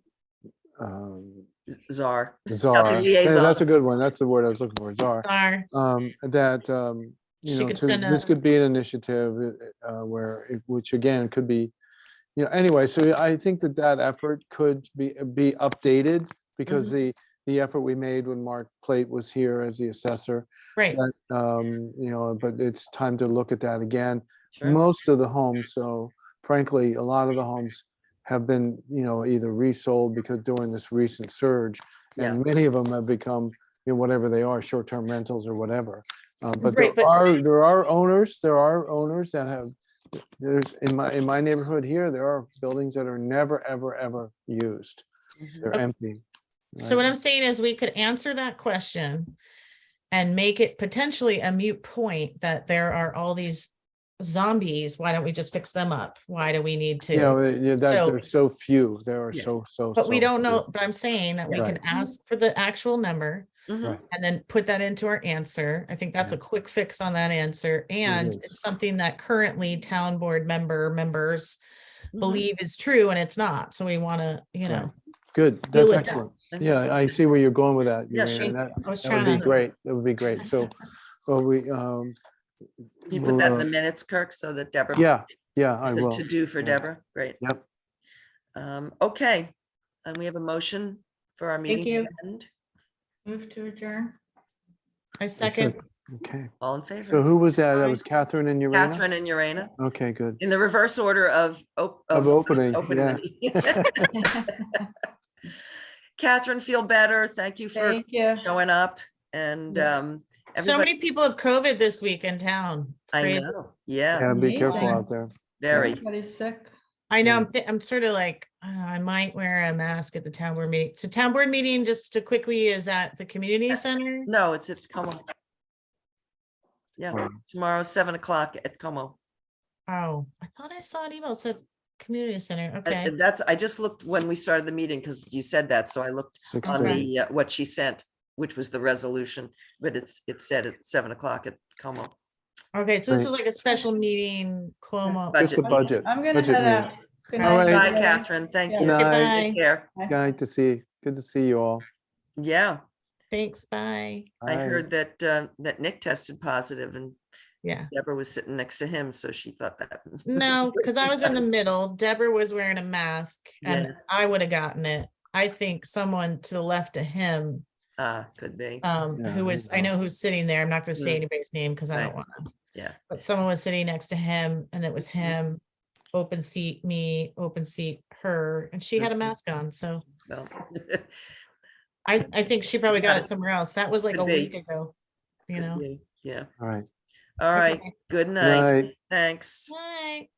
um, Czar. czar. Yeah, liaison. that's a good one. That's the word I was looking for, czar. Sorry. That, She could send this a- could be an initiative which again could be, anyway, so I think that effort could be updated because the effort we made when Mark Plate was here as the assessor, Right. that, but it's time to look at that again. Sure. Most of the homes, so frankly, a lot of the homes have been, either resold because during this recent surge, and many of them have become, whatever they are, short-term rentals or whatever. But Right, there are owners that have, there's in my neighborhood here, there are buildings that are never, ever, ever used. Mhm. They're empty. So what right? I'm saying is we could answer that question and make it potentially a moot point that there are all these zombies. Why don't we just fix them up? Why do we need to? That there's so few. There are Yes. so. But we so don't few. know, but I'm saying that we can Right. ask for the actual number Mhm. Right. and then put that into our answer. I think that's a quick fix on that answer. And is. it's something that currently town board members Mhm. believe is true and it's not. So we want to, Right. Good. deal That's with that. excellent. I think that's Yeah, I see where you're going with that. Yeah, Urena, sure. and I was that would be trying to, great. That would be great. So, well, we, Can you we'll, put that in the minutes, Kirk, so that Deborah. yeah, I will. To do for Yeah. Deborah, great. Yep. Okay, and we have a motion for our meeting. you. to end. Move to adjourn. I second. Okay. All in So favor? who was that? That Aye. was Catherine and Urena? Catherine and Urena, Okay, good. in the reverse order of opening, opening. Catherine, feel better. Thank you for Thank you. showing up and So everybody, many people have COVID this week in town. It's I crazy. know, yeah, Yeah, be careful Amazing. out there. very. Everybody's sick. I know, Yeah. I'm sort of like, I might wear a mask at the town board meeting. So town board meeting, just to quickly, is at the community center? No, it's at Como. Yeah, Wow. tomorrow, 7 o'clock at Como. Oh, I thought I saw an email, it said community center, okay. And that's, I just looked when we started the meeting because you said that, so I looked on 6:30. the, what she sent, which was the resolution, but it said at 7 o'clock at Como. Okay, so this Great. is like a special meeting, Cuomo. Budget Just a budget. I'm gonna budget head meeting. out. Good All night, right. Bye, everybody. Catherine, thank Yeah. you. Good night. Take care. Good to see you all. Yeah, Thanks, bye. I Bye. heard that, that Nick tested positive and Yeah, Deborah was sitting next to him, so she thought that. no, because I was in the middle. Deborah was wearing a mask and Yeah. I would have gotten it. I think someone to the left of him, Could be, Yeah, who was, I know who's sitting there. I'm not gonna say Mm. anybody's name because I don't Right. want to. yeah. But someone was sitting next to him and it was him, open seat me, open seat her, and she had a Mhm. mask on. So Well, I think she probably got Yeah. it somewhere else. That was like Could a be. week ago, you could know? be, yeah. All right. All right, Okay. good Good night. night. Thanks. Bye.